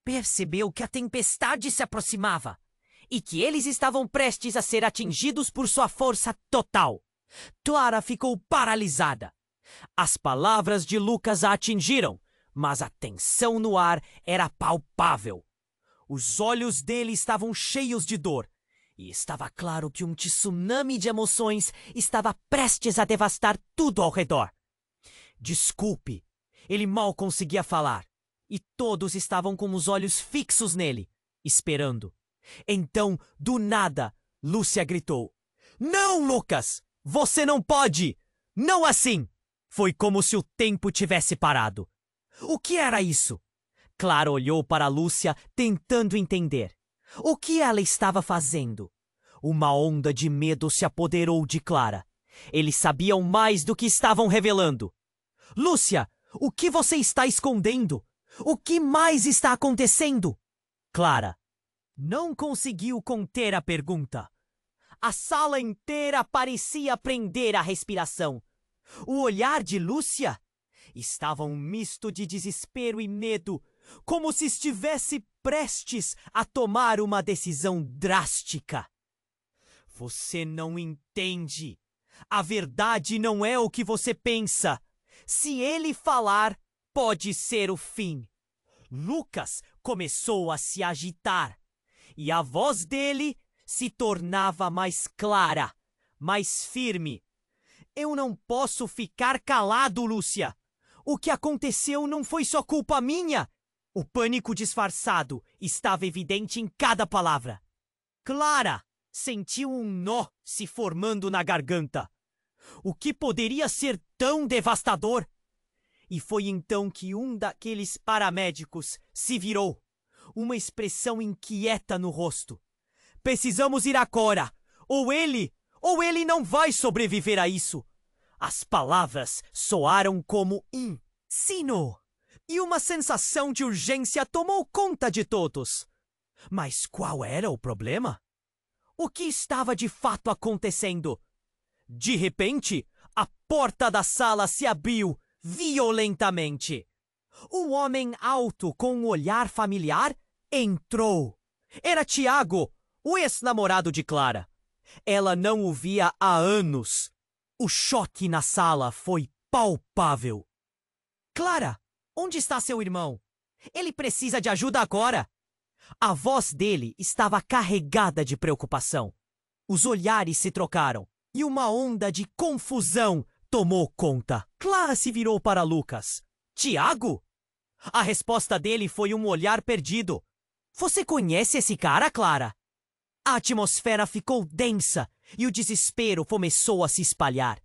percebeu que a tempestade se aproximava e que eles estavam prestes a ser atingidos por sua força total. Clara ficou paralisada. As palavras de Lucas a atingiram, mas a tensão no ar era palpável. Os olhos dele estavam cheios de dor, e estava claro que um tsunami de emoções estava prestes a devastar tudo ao redor. Desculpe, ele mal conseguia falar, e todos estavam com os olhos fixos nele, esperando. Então, do nada, Lúcia gritou: "Não, Lucas! Você não pode! Não assim!" Foi como se o tempo tivesse parado. O que era isso? Clara olhou para Lúcia, tentando entender. O que ela estava fazendo? Uma onda de medo se apoderou de Clara. Eles sabiam mais do que estavam revelando. Lúcia, o que você está escondendo? O que mais está acontecendo? Clara não conseguiu conter a pergunta. A sala inteira parecia prender a respiração. O olhar de Lúcia estava um misto de desespero e medo, como se estivesse prestes a tomar uma decisão drástica. Você não entende. A verdade não é o que você pensa. Se ele falar, pode ser o fim. Lucas começou a se agitar, e a voz dele se tornava mais clara, mais firme. Eu não posso ficar calado, Lúcia. O que aconteceu não foi só culpa minha. O pânico disfarçado estava evidente em cada palavra. Clara sentiu um nó se formando na garganta. O que poderia ser tão devastador? E foi então que um daqueles paramédicos se virou, uma expressão inquieta no rosto. Precisamos ir agora, ou ele não vai sobreviver a isso. As palavras soaram como um sino, e uma sensação de urgência tomou conta de todos. Mas qual era o problema? O que estava de fato acontecendo? De repente, a porta da sala se abriu violentamente. Um homem alto com um olhar familiar entrou. Era Tiago, o ex-namorado de Clara. Ela não o via há anos. O choque na sala foi palpável. Clara, onde está seu irmão? Ele precisa de ajuda agora. A voz dele estava carregada de preocupação. Os olhares se trocaram e uma onda de confusão tomou conta. Clara se virou para Lucas. Tiago? A resposta dele foi um olhar perdido. Você conhece esse cara, Clara? A atmosfera ficou densa e o desespero começou a se espalhar.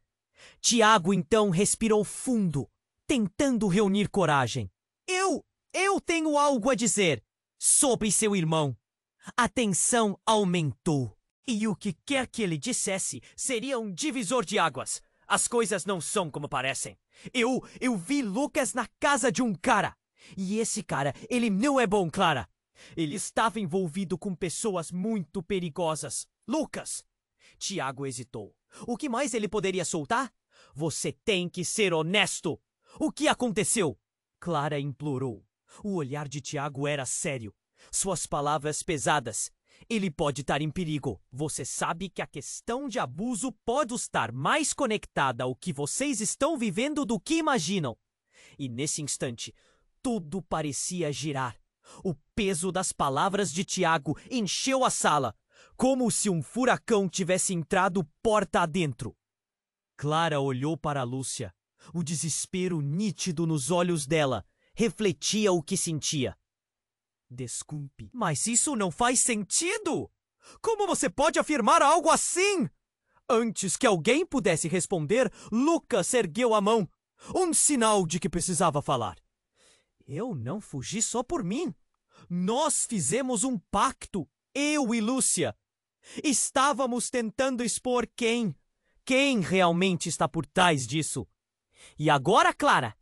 Tiago então respirou fundo, tentando reunir coragem. Eu tenho algo a dizer sobre seu irmão. A tensão aumentou. E o que quer que ele dissesse seria um divisor de águas. As coisas não são como parecem. Eu vi Lucas na casa de um cara. E esse cara, ele não é bom, Clara. Ele estava envolvido com pessoas muito perigosas. Lucas! Tiago hesitou. O que mais ele poderia soltar? Você tem que ser honesto. O que aconteceu? Clara implorou. O olhar de Tiago era sério. Suas palavras pesadas. Ele pode estar em perigo. Você sabe que a questão de abuso pode estar mais conectada ao que vocês estão vivendo do que imaginam. E nesse instante, tudo parecia girar. O peso das palavras de Tiago encheu a sala, como se um furacão tivesse entrado porta adentro. Clara olhou para Lúcia. O desespero nítido nos olhos dela refletia o que sentia. Desculpe, mas isso não faz sentido! Como você pode afirmar algo assim? Antes que alguém pudesse responder, Lucas ergueu a mão. Um sinal de que precisava falar. Eu não fugi só por mim. Nós fizemos um pacto, eu e Lúcia. Estávamos tentando expor quem realmente está por trás disso. E agora, Clara?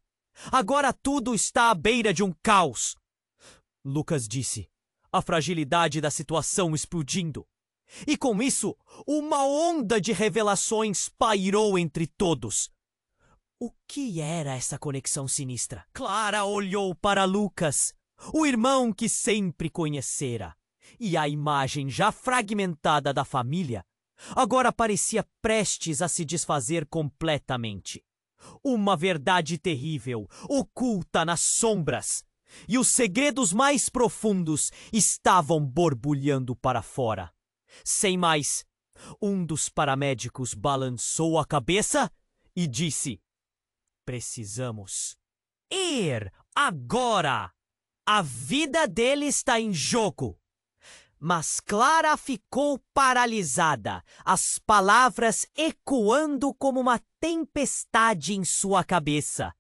Agora tudo está à beira de um caos. Lucas disse, a fragilidade da situação explodindo. E com isso, uma onda de revelações pairou entre todos. O que era essa conexão sinistra? Clara olhou para Lucas, o irmão que sempre conhecera. E a imagem já fragmentada da família agora parecia prestes a se desfazer completamente. Uma verdade terrível, oculta nas sombras. E os segredos mais profundos estavam borbulhando para fora. Sem mais, um dos paramédicos balançou a cabeça e disse: precisamos ir agora. A vida dele está em jogo. Mas Clara ficou paralisada, as palavras ecoando como uma tempestade em sua cabeça.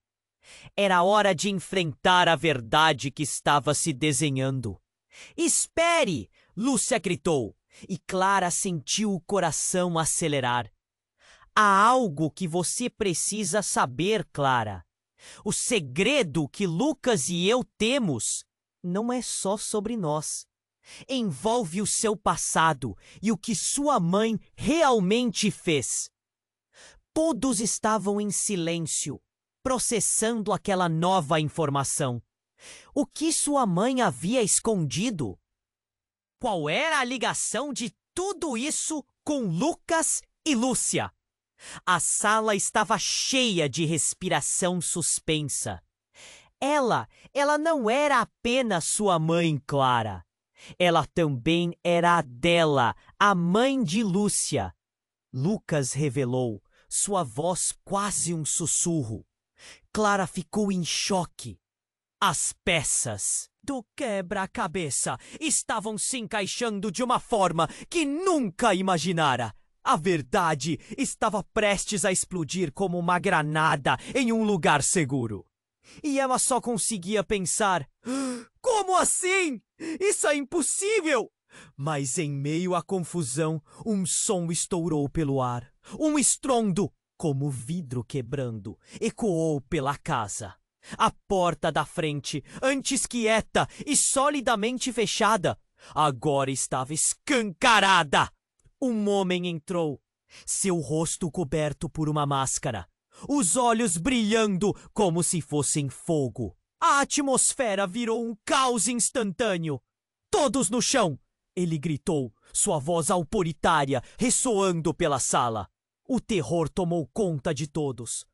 Era hora de enfrentar a verdade que estava se desenhando. Espere! Lúcia gritou, e Clara sentiu o coração acelerar. Há algo que você precisa saber, Clara. O segredo que Lucas e eu temos não é só sobre nós. Envolve o seu passado e o que sua mãe realmente fez. Todos estavam em silêncio, processando aquela nova informação. O que sua mãe havia escondido? Qual era a ligação de tudo isso com Lucas e Lúcia? A sala estava cheia de respiração suspensa. Ela não era apenas sua mãe, Clara. Ela também era a dela, a mãe de Lúcia. Lucas revelou, sua voz quase um sussurro. Clara ficou em choque. As peças do quebra-cabeça estavam se encaixando de uma forma que nunca imaginara. A verdade estava prestes a explodir como uma granada em um lugar seguro. E ela só conseguia pensar: como assim? Isso é impossível! Mas em meio à confusão, um som estourou pelo ar. Um estrondo, como vidro quebrando, ecoou pela casa. A porta da frente, antes quieta e solidamente fechada, agora estava escancarada. Um homem entrou, seu rosto coberto por uma máscara, os olhos brilhando como se fossem fogo. A atmosfera virou um caos instantâneo. Todos no chão! Ele gritou, sua voz autoritária ressoando pela sala. O terror tomou conta de todos.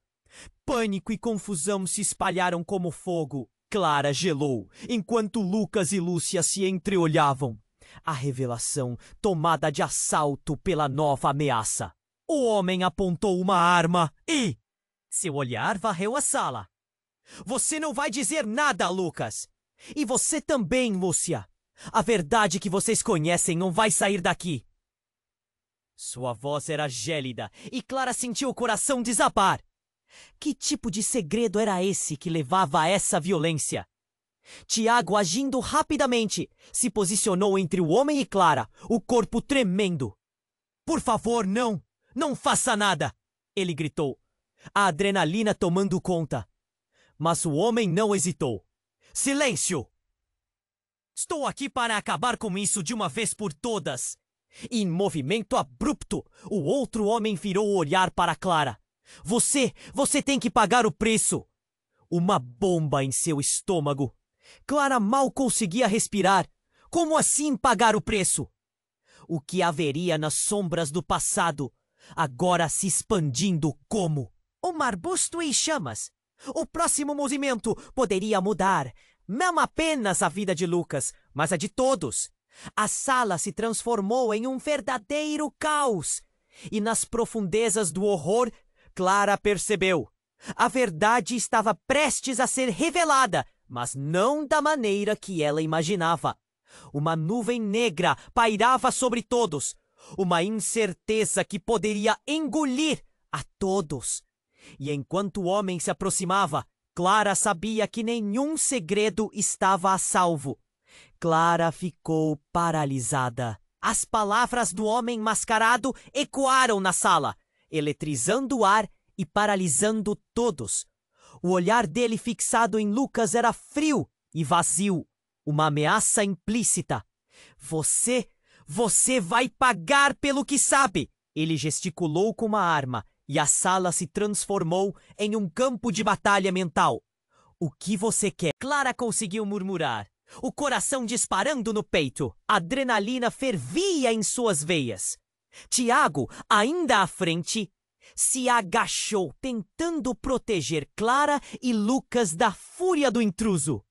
Pânico e confusão se espalharam como fogo. Clara gelou, enquanto Lucas e Lúcia se entreolhavam. A revelação tomada de assalto pela nova ameaça. O homem apontou uma arma e... seu olhar varreu a sala. Você não vai dizer nada, Lucas. E você também, Lúcia. A verdade que vocês conhecem não vai sair daqui. Sua voz era gélida e Clara sentiu o coração desabar. Que tipo de segredo era esse que levava a essa violência? Tiago, agindo rapidamente, se posicionou entre o homem e Clara, o corpo tremendo. Por favor, não! Não faça nada! Ele gritou, a adrenalina tomando conta. Mas o homem não hesitou. Silêncio! Estou aqui para acabar com isso de uma vez por todas. Em movimento abrupto, o outro homem virou o olhar para Clara. Você tem que pagar o preço. Uma bomba em seu estômago. Clara mal conseguia respirar. Como assim pagar o preço? O que haveria nas sombras do passado, agora se expandindo como um arbusto em chamas. O próximo movimento poderia mudar, não apenas a vida de Lucas, mas a de todos. A sala se transformou em um verdadeiro caos. E nas profundezas do horror, Clara percebeu. A verdade estava prestes a ser revelada, mas não da maneira que ela imaginava. Uma nuvem negra pairava sobre todos, uma incerteza que poderia engolir a todos. E enquanto o homem se aproximava, Clara sabia que nenhum segredo estava a salvo. Clara ficou paralisada. As palavras do homem mascarado ecoaram na sala, eletrizando o ar e paralisando todos. O olhar dele fixado em Lucas era frio e vazio, uma ameaça implícita. Você vai pagar pelo que sabe! Ele gesticulou com uma arma e a sala se transformou em um campo de batalha mental. O que você quer? Clara conseguiu murmurar, o coração disparando no peito. A adrenalina fervia em suas veias. Tiago, ainda à frente, se agachou tentando proteger Clara e Lucas da fúria do intruso.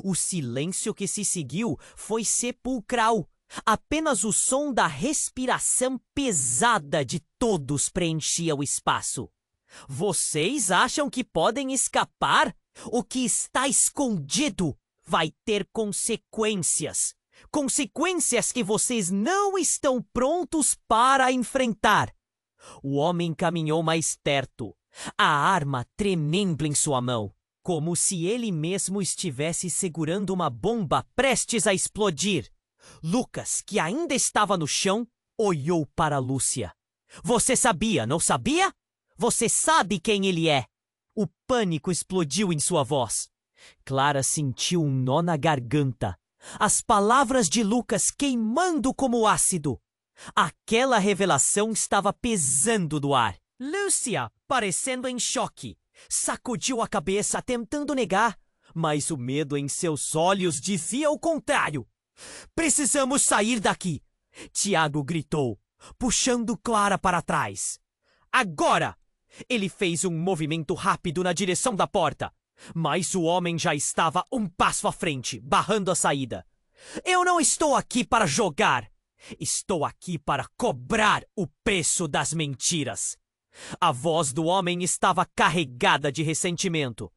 O silêncio que se seguiu foi sepulcral. Apenas o som da respiração pesada de todos preenchia o espaço. Vocês acham que podem escapar? O que está escondido vai ter consequências. Consequências que vocês não estão prontos para enfrentar. O homem caminhou mais perto, a arma tremendo em sua mão, como se ele mesmo estivesse segurando uma bomba prestes a explodir. Lucas, que ainda estava no chão, olhou para Lúcia. Você sabia, não sabia? Você sabe quem ele é. O pânico explodiu em sua voz. Clara sentiu um nó na garganta. As palavras de Lucas queimando como ácido. Aquela revelação estava pesando no ar. Lúcia, parecendo em choque, sacudiu a cabeça tentando negar, mas o medo em seus olhos dizia o contrário. Precisamos sair daqui, Tiago gritou, puxando Clara para trás. Agora! Ele fez um movimento rápido na direção da porta, mas o homem já estava um passo à frente, barrando a saída. Eu não estou aqui para jogar. Estou aqui para cobrar o preço das mentiras. A voz do homem estava carregada de ressentimento.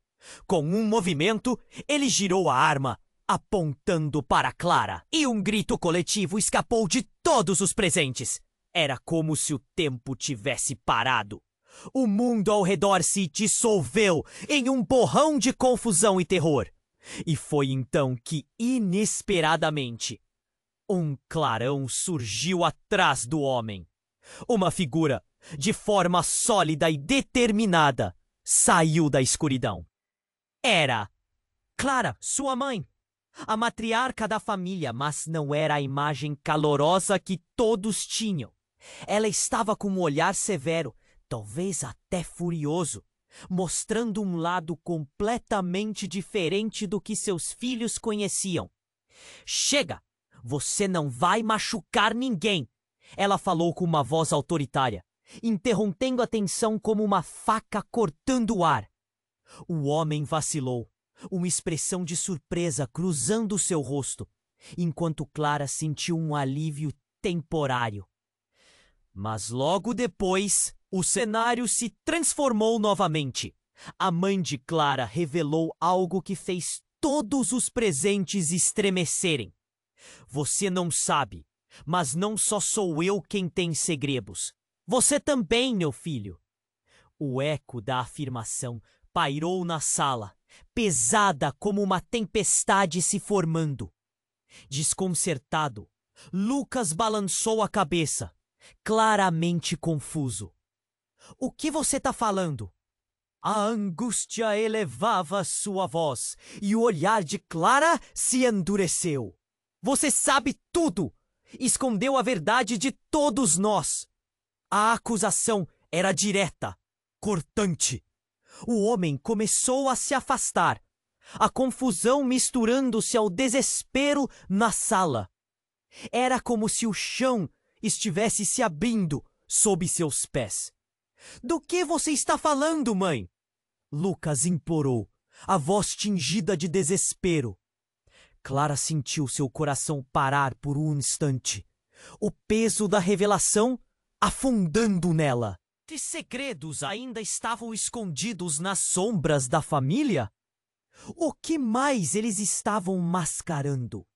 Com um movimento, ele girou a arma, apontando para Clara, e um grito coletivo escapou de todos os presentes. Era como se o tempo tivesse parado. O mundo ao redor se dissolveu em um borrão de confusão e terror. E foi então que, inesperadamente, um clarão surgiu atrás do homem. Uma figura, de forma sólida e determinada, saiu da escuridão. Era Clara, sua mãe, a matriarca da família, mas não era a imagem calorosa que todos tinham. Ela estava com um olhar severo, talvez até furioso, mostrando um lado completamente diferente do que seus filhos conheciam. Chega! Você não vai machucar ninguém! Ela falou com uma voz autoritária, interrompendo a tensão como uma faca cortando o ar. O homem vacilou, uma expressão de surpresa cruzando seu rosto, enquanto Clara sentiu um alívio temporário. Mas logo depois, o cenário se transformou novamente. A mãe de Clara revelou algo que fez todos os presentes estremecerem. Você não sabe, mas não só sou eu quem tem segredos. Você também, meu filho. O eco da afirmação pairou na sala, pesada como uma tempestade se formando. Desconcertado, Lucas balançou a cabeça, claramente confuso. O que você está falando? A angústia elevava sua voz e o olhar de Clara se endureceu. Você sabe tudo! Escondeu a verdade de todos nós. A acusação era direta, cortante. O homem começou a se afastar, a confusão misturando-se ao desespero na sala. Era como se o chão estivesse se abrindo sob seus pés. Do que você está falando, mãe? Lucas implorou, a voz tingida de desespero. Clara sentiu seu coração parar por um instante, o peso da revelação afundando nela. Que segredos ainda estavam escondidos nas sombras da família? O que mais eles estavam mascarando?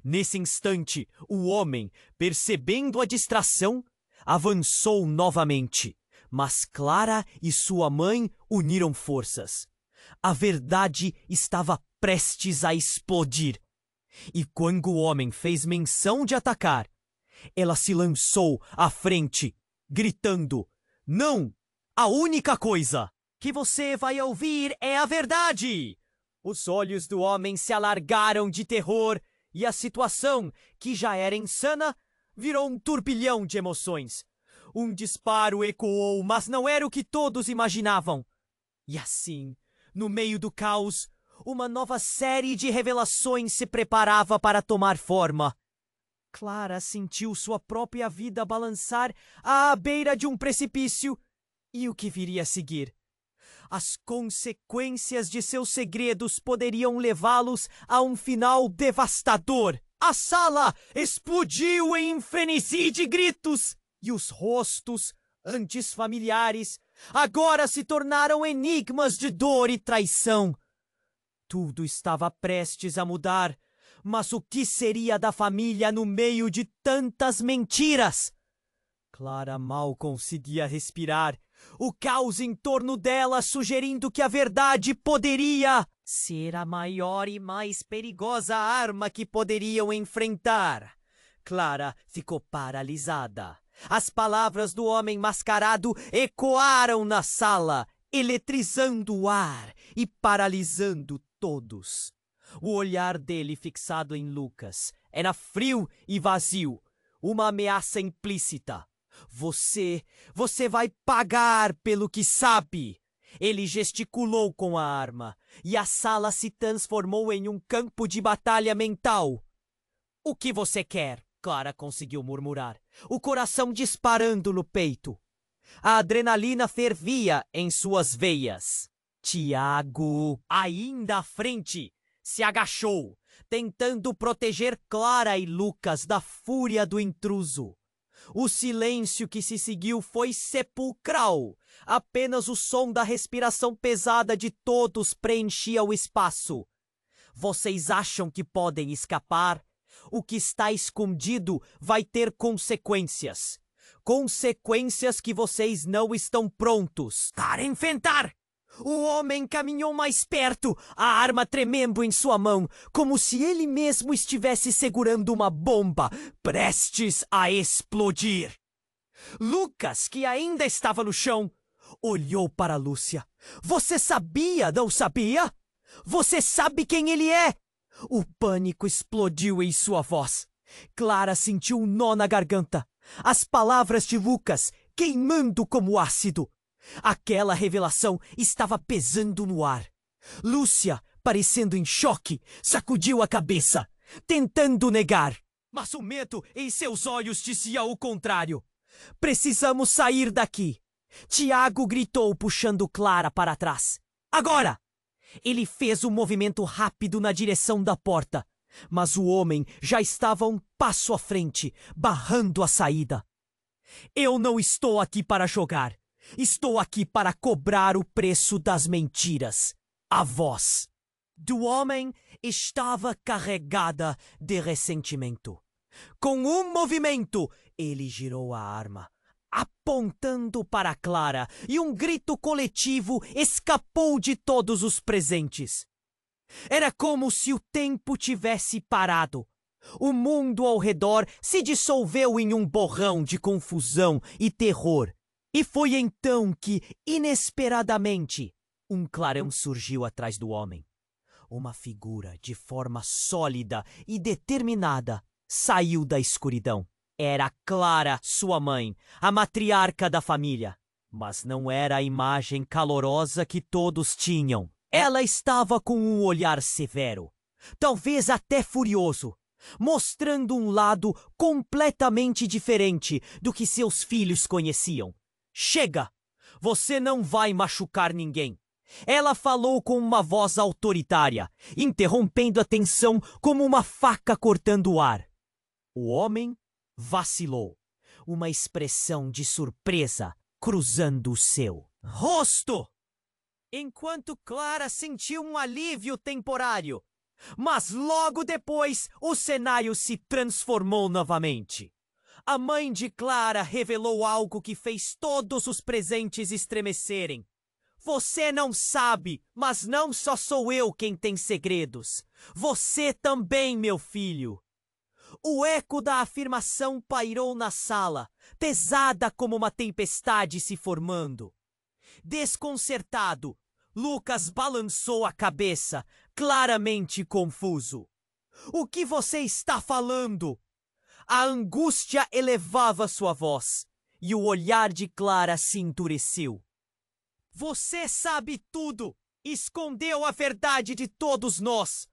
Nesse instante, o homem, percebendo a distração, avançou novamente, mas Clara e sua mãe uniram forças. A verdade estava prestes a explodir. E quando o homem fez menção de atacar, ela se lançou à frente, gritando: Não! A única coisa que você vai ouvir é a verdade! Os olhos do homem se alargaram de terror e a situação, que já era insana, virou um turbilhão de emoções. Um disparo ecoou, mas não era o que todos imaginavam. E assim, no meio do caos, uma nova série de revelações se preparava para tomar forma. Clara sentiu sua própria vida balançar à beira de um precipício E o que viria a seguir? As consequências de seus segredos poderiam levá-los a um final devastador. A sala explodiu em frenesi de gritos, e os rostos, antes familiares, agora se tornaram enigmas de dor e traição. Tudo estava prestes a mudar, mas o que seria da família no meio de tantas mentiras? Clara mal conseguia respirar. O caos em torno dela sugerindo que a verdade poderia ser a maior e mais perigosa arma que poderiam enfrentar. Clara ficou paralisada. As palavras do homem mascarado ecoaram na sala, eletrizando o ar e paralisando todos. O olhar dele fixado em Lucas era frio e vazio, uma ameaça implícita. Você vai pagar pelo que sabe. Ele gesticulou com a arma, e a sala se transformou em um campo de batalha mental. O que você quer? Clara conseguiu murmurar, o coração disparando no peito. A adrenalina fervia em suas veias. Tiago, ainda à frente, se agachou, tentando proteger Clara e Lucas da fúria do intruso. O silêncio que se seguiu foi sepulcral. Apenas o som da respiração pesada de todos preenchia o espaço. Vocês acham que podem escapar? O que está escondido vai ter consequências. Consequências que vocês não estão prontos para enfrentar. O homem caminhou mais perto, a arma tremendo em sua mão, como se ele mesmo estivesse segurando uma bomba, prestes a explodir. Lucas, que ainda estava no chão, olhou para Lúcia. Você sabia, não sabia? Você sabe quem ele é? O pânico explodiu em sua voz. Clara sentiu um nó na garganta. As palavras de Lucas queimando como ácido. Aquela revelação estava pesando no ar. Lúcia, parecendo em choque, sacudiu a cabeça, tentando negar. Mas o medo em seus olhos dizia o contrário. Precisamos sair daqui. Tiago gritou, puxando Clara para trás. Agora! Ele fez um movimento rápido na direção da porta, mas o homem já estava um passo à frente, barrando a saída. Eu não estou aqui para jogar. Estou aqui para cobrar o preço das mentiras. A voz do homem estava carregada de ressentimento. Com um movimento, ele girou a arma, apontando para Clara, e um grito coletivo escapou de todos os presentes. Era como se o tempo tivesse parado. O mundo ao redor se dissolveu em um borrão de confusão e terror. E foi então que, inesperadamente, um clarão surgiu atrás do homem. Uma figura de forma sólida e determinada saiu da escuridão. Era Clara, sua mãe, a matriarca da família. Mas não era a imagem calorosa que todos tinham. Ela estava com um olhar severo, talvez até furioso, mostrando um lado completamente diferente do que seus filhos conheciam. Chega! Você não vai machucar ninguém. Ela falou com uma voz autoritária, interrompendo a tensão como uma faca cortando o ar. O homem vacilou, uma expressão de surpresa cruzando o seu rosto, enquanto Clara sentiu um alívio temporário. Mas logo depois o cenário se transformou novamente. A mãe de Clara revelou algo que fez todos os presentes estremecerem. Você não sabe, mas não só sou eu quem tem segredos. Você também, meu filho. O eco da afirmação pairou na sala, pesada como uma tempestade se formando. Desconcertado, Lucas balançou a cabeça, claramente confuso. O que você está falando? A angústia elevava sua voz, e o olhar de Clara se endureceu. Você sabe tudo! Escondeu a verdade de todos nós!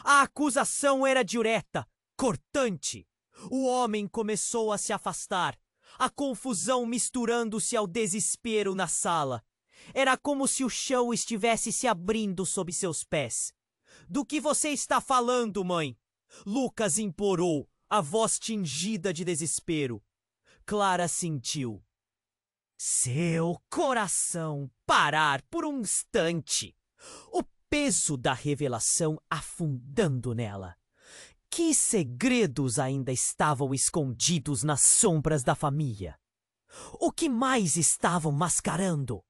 A acusação era direta, cortante. O homem começou a se afastar, A confusão misturando-se ao desespero na sala. Era como se o chão estivesse se abrindo sob seus pés. Do que você está falando, mãe? Lucas implorou, a voz tingida de desespero. Clara sentiu seu coração parar por um instante. O peso da revelação afundando nela. Que segredos ainda estavam escondidos nas sombras da família? O que mais estavam mascarando?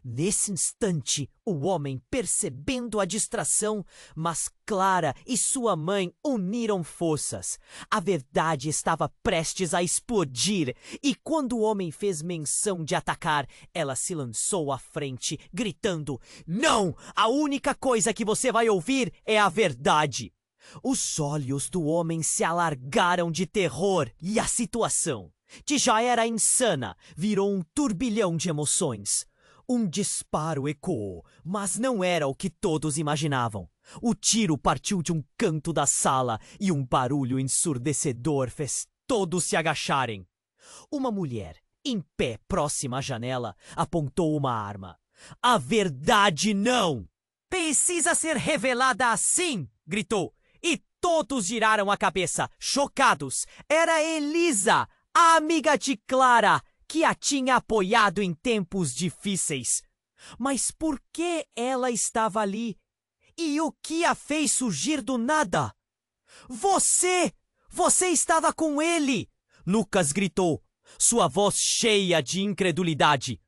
Nesse instante, o homem, percebendo a distração, mas Clara e sua mãe uniram forças. A verdade estava prestes a explodir, e quando o homem fez menção de atacar, ela se lançou à frente, gritando: "Não! A única coisa que você vai ouvir é a verdade!" Os olhos do homem se alargaram de terror e a situação, que já era insana, virou um turbilhão de emoções. Um disparo ecoou, mas não era o que todos imaginavam. O tiro partiu de um canto da sala e um barulho ensurdecedor fez todos se agacharem. Uma mulher, em pé próxima à janela, apontou uma arma. "A verdade não! Precisa ser revelada assim!" gritou. E todos giraram a cabeça, chocados. Era Elisa, a amiga de Clara, que a tinha apoiado em tempos difíceis. Mas por que ela estava ali? E o que a fez surgir do nada? Você! Você estava com ele! Lucas gritou, sua voz cheia de incredulidade.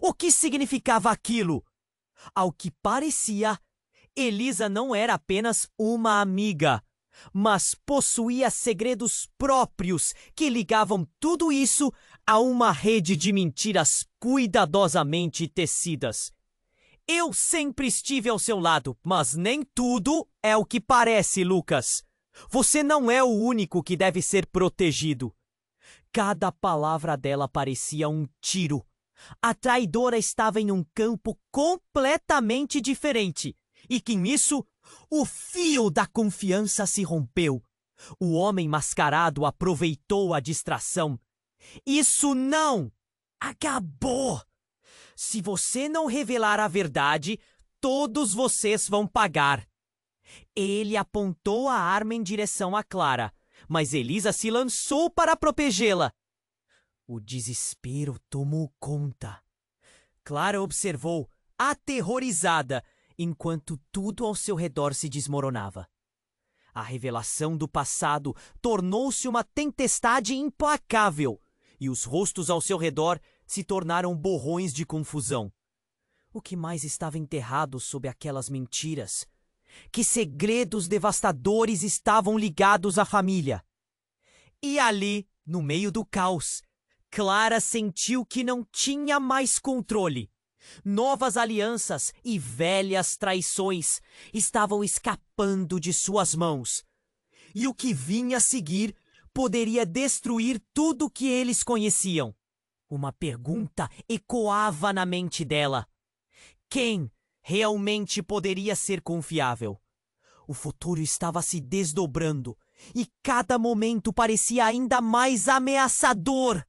O que significava aquilo? Ao que parecia, Elisa não era apenas uma amiga, mas possuía segredos próprios que ligavam tudo isso a uma rede de mentiras cuidadosamente tecidas. Eu sempre estive ao seu lado, mas nem tudo é o que parece, Lucas. Você não é o único que deve ser protegido. Cada palavra dela parecia um tiro. A traidora estava em um campo completamente diferente. E que nisso, o fio da confiança se rompeu. O homem mascarado aproveitou a distração. Isso não acabou! Se você não revelar a verdade, todos vocês vão pagar. Ele apontou a arma em direção a Clara, mas Elisa se lançou para protegê-la. O desespero tomou conta. Clara observou, aterrorizada, enquanto tudo ao seu redor se desmoronava. A revelação do passado tornou-se uma tempestade implacável, e os rostos ao seu redor se tornaram borrões de confusão. O que mais estava enterrado sob aquelas mentiras? Que segredos devastadores estavam ligados à família? E ali, no meio do caos, Clara sentiu que não tinha mais controle. Novas alianças e velhas traições estavam escapando de suas mãos. E o que vinha a seguir poderia destruir tudo que eles conheciam. Uma pergunta ecoava na mente dela. Quem realmente poderia ser confiável? O futuro estava se desdobrando e cada momento parecia ainda mais ameaçador.